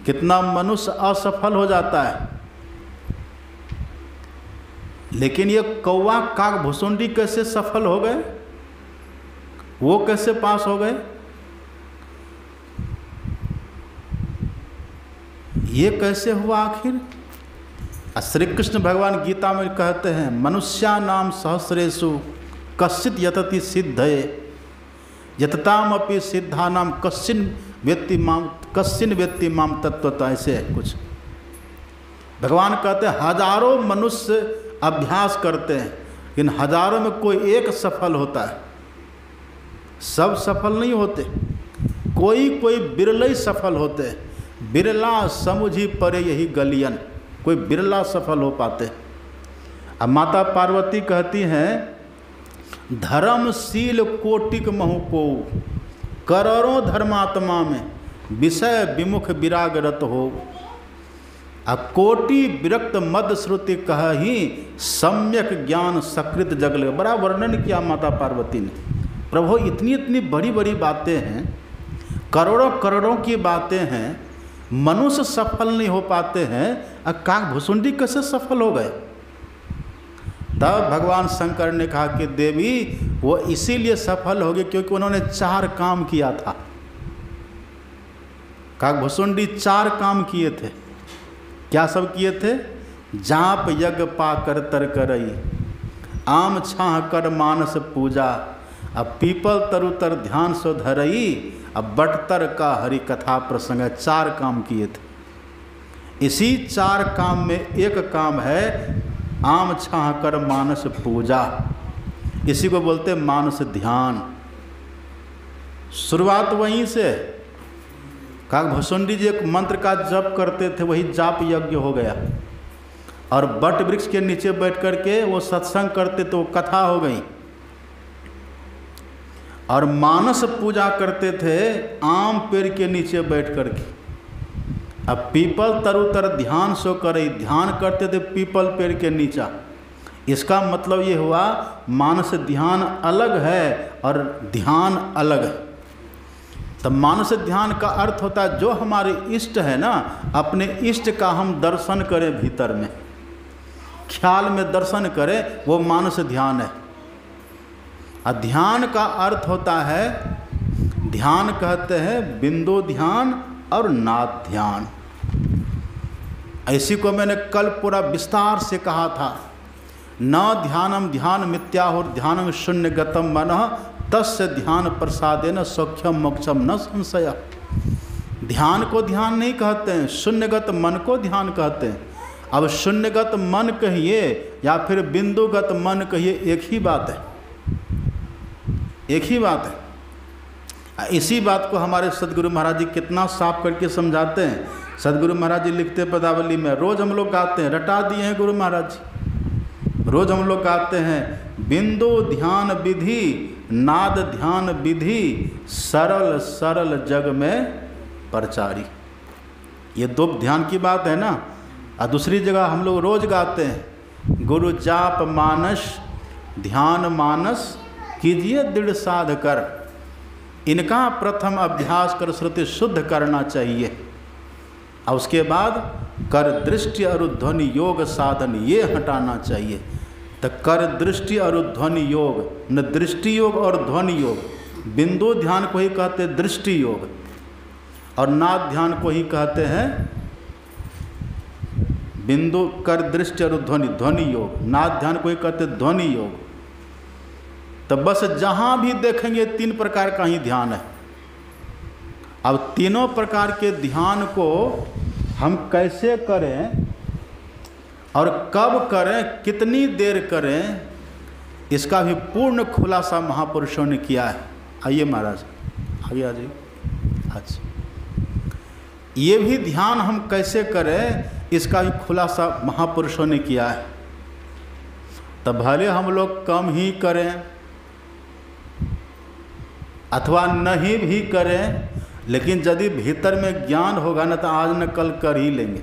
कितना मनुष्य असफल हो जाता है, लेकिन ये कौवा काग भुसुंडी कैसे सफल हो गए, वो कैसे पास हो गए? ये कैसे हुआ आखिर? श्री कृष्ण भगवान गीता में कहते हैं, मनुष्या नाम सहस्रेषु कश्चित यतति सिद्धये यतताम अपि सिद्धा नाम कश्चिन व्यक्ति माम तत्वतः। ऐसे है कुछ। भगवान कहते हैं हजारों मनुष्य अभ्यास करते हैं, लेकिन हजारों में कोई एक सफल होता है, सब सफल नहीं होते, कोई कोई बिरले ही सफल होते हैं। बिरला समुझी परे यही गलियन, कोई बिरला सफल हो पाते। अब माता पार्वती कहती हैं, धर्मशील कोटिक महु को करोड़ों धर्मात्मा में विषय विमुख विरागरत हो। आ कोटि विरक्त मद श्रुति कही सम्यक ज्ञान सकृत जगले। बड़ा वर्णन किया माता पार्वती ने। प्रभु, इतनी इतनी बड़ी बड़ी बातें हैं, करोड़ों करोड़ों की बातें हैं, मनुष्य सफल नहीं हो पाते हैं, काग भुसुंडी कैसे सफल हो गए? तब भगवान शंकर ने कहा कि देवी, वो इसीलिए सफल हो गए क्योंकि उन्होंने 4 काम किया था। काग भुसुंडी 4 काम किए थे। क्या सब किए थे? जाप यज्ञ पा कर तर करई, आम छाह कर मानस पूजा, अब पीपल तरुतर ध्यान सो धरई, अब बटतर का हरि कथा प्रसंग है। 4 काम किए थे। इसी 4 काम में एक काम है आम छाह कर मानस पूजा, इसी को बोलते मानस ध्यान। शुरुआत वहीं से काकभुसुंडी जी एक मंत्र का जप करते थे, वही जाप यज्ञ हो गया। और बट वृक्ष के नीचे बैठ कर के वो सत्संग करते तो कथा हो गई। और मानस पूजा करते थे आम पेड़ के नीचे बैठ कर के। अब पीपल तरुतर ध्यान सो करे, ध्यान करते थे पीपल पेड़ के नीचा। इसका मतलब ये हुआ मानस ध्यान अलग है और ध्यान अलग है। तो मानस ध्यान का अर्थ होता है जो हमारे इष्ट है ना, अपने इष्ट का हम दर्शन करें, भीतर में ख्याल में दर्शन करें, वो मानस ध्यान है। और ध्यान का अर्थ होता है, ध्यान कहते हैं बिंदु ध्यान और नाद ध्यान। इसी को मैंने कल पूरा विस्तार से कहा था। न ध्यानम ध्यान मिथ्याहुर ध्यानम शून्य गतम मनः तस्य ध्यान प्रसादेन सौख्यम मोक्षम न संशय। ध्यान को ध्यान नहीं कहते हैं, शून्यगत मन को ध्यान कहते हैं। अब शून्यगत मन कहिए या फिर बिंदुगत मन कहिए, एक ही बात है, एक ही बात है। इसी बात को हमारे सदगुरु महाराज जी कितना साफ करके समझाते हैं। सदगुरु महाराज जी लिखते पदावली में, रोज हम लोग गाते हैं, रटा दिए हैं गुरु महाराज जी, रोज हम लोग गाते हैं, बिंदु ध्यान विधि नाद ध्यान विधि सरल सरल जग में प्रचारी। ये 2 ध्यान की बात है ना। और दूसरी जगह हम लोग रोज गाते हैं, गुरु जाप मानस ध्यान मानस कीजिए दृढ़ साध कर, इनका प्रथम अभ्यास कर श्रुति शुद्ध करना चाहिए। और उसके बाद कर दृष्टि और ध्वनि योग साधन ये हटाना चाहिए। तो कर दृष्टि और ध्वनि योग, न दृष्टि योग और ध्वनि योग। बिंदु ध्यान को ही कहते हैं दृष्टि योग, और नाद ध्यान को ही कहते हैं बिंदु कर दृष्टि और ध्वनि ध्वनि योग। नाद ध्यान को ही कहते हैं ध्वनि योग। तो बस जहाँ भी देखेंगे 3 प्रकार का ही ध्यान है। अब तीनों प्रकार के ध्यान को हम कैसे करें और कब करें, कितनी देर करें, इसका भी पूर्ण खुलासा महापुरुषों ने किया है। आइए महाराज आगे आ जाइए। अच्छा, ये भी ध्यान हम कैसे करें, इसका भी खुलासा महापुरुषों ने किया है। तो भले हम लोग कम ही करें अथवा नहीं भी करें, लेकिन यदि भीतर में ज्ञान होगा ना तो आज न कल कर ही लेंगे।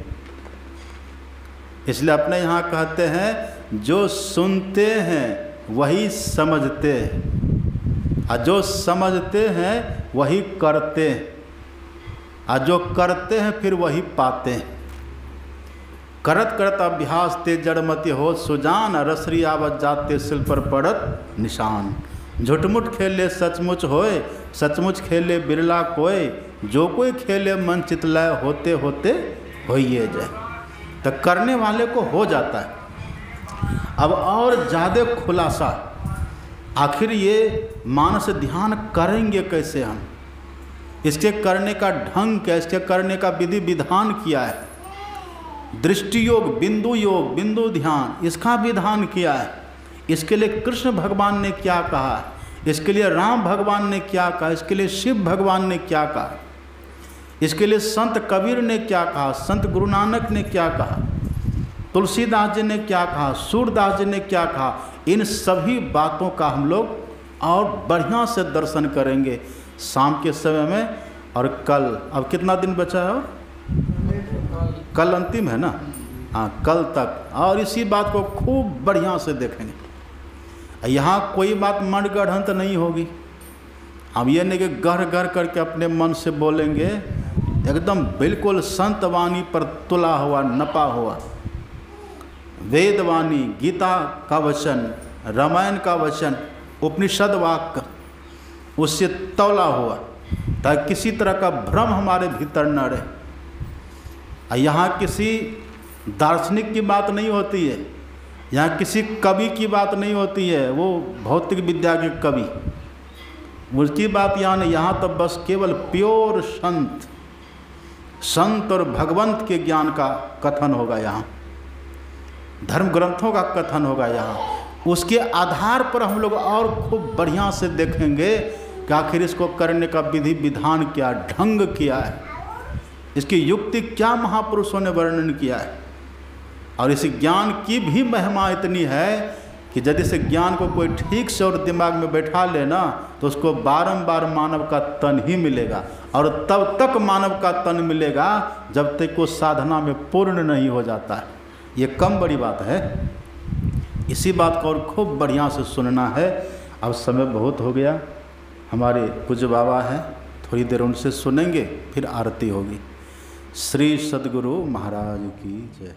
इसलिए अपने यहाँ कहते हैं, जो सुनते हैं वही समझते हैं, और जो समझते हैं वही करते हैं, और जो करते हैं फिर वही पाते हैं। करत करत अभ्यास ते जड़मति हो सुजान, रसरी आवत जाते सिल पर पड़त निशान। झुठमुठ खेले सचमुच होए, सचमुच खेले बिरला कोय, जो कोई खेले मन चितलाय होते होते होइए जाए। तो करने वाले को हो जाता है। अब और ज़्यादा खुलासा, आखिर ये मानस ध्यान करेंगे कैसे हम, इसके करने का ढंग क्या, इसके करने का विधि विधान क्या है। दृष्टि योग, बिंदु ध्यान, इसका विधान किया है। इसके लिए कृष्ण भगवान ने क्या कहा, इसके लिए राम भगवान ने क्या कहा, इसके लिए शिव भगवान ने क्या कहा, इसके लिए संत कबीर ने क्या कहा, संत गुरु नानक ने क्या कहा, तुलसीदास जी ने क्या कहा, सूरदास जी ने क्या कहा। इन सभी बातों का हम लोग और बढ़िया से दर्शन करेंगे शाम के समय में। और कल, अब कितना दिन बचा है, कल अंतिम है ना, हाँ कल तक, और इसी बात को खूब बढ़िया से देखेंगे। यहाँ कोई बात मनगढ़ंत नहीं होगी। हम ये नहीं कि गढ़ गढ़ करके अपने मन से बोलेंगे, एकदम बिल्कुल संत वाणी पर तुला हुआ, नपा हुआ, वेदवाणी, गीता का वचन, रामायण का वचन, उपनिषद वाक्य, उससे तौला हुआ, ताकि किसी तरह का भ्रम हमारे भीतर न रहे। यहाँ किसी दार्शनिक की बात नहीं होती है, यहाँ किसी कवि की बात नहीं होती है, वो भौतिक विद्या के कवि, उसकी बात यहाँ नहीं, यहाँ तो बस केवल प्योर संत और भगवंत के ज्ञान का कथन होगा। यहाँ धर्म ग्रंथों का कथन होगा। यहाँ उसके आधार पर हम लोग और खूब बढ़िया से देखेंगे कि आखिर इसको करने का विधि विधान क्या, ढंग क्या है, इसकी युक्ति क्या महापुरुषों ने वर्णन किया है। और इस ज्ञान की भी महिमा इतनी है कि यदि इस ज्ञान को कोई ठीक से और दिमाग में बैठा लेना तो उसको बारंबार मानव का तन ही मिलेगा, और तब तक मानव का तन मिलेगा जब तक वो साधना में पूर्ण नहीं हो जाता है। ये कम बड़ी बात है। इसी बात को और खूब बढ़िया से सुनना है। अब समय बहुत हो गया, हमारे पूज्य बाबा हैं, थोड़ी देर उनसे सुनेंगे, फिर आरती होगी। श्री सद्गुरु महाराज की जय।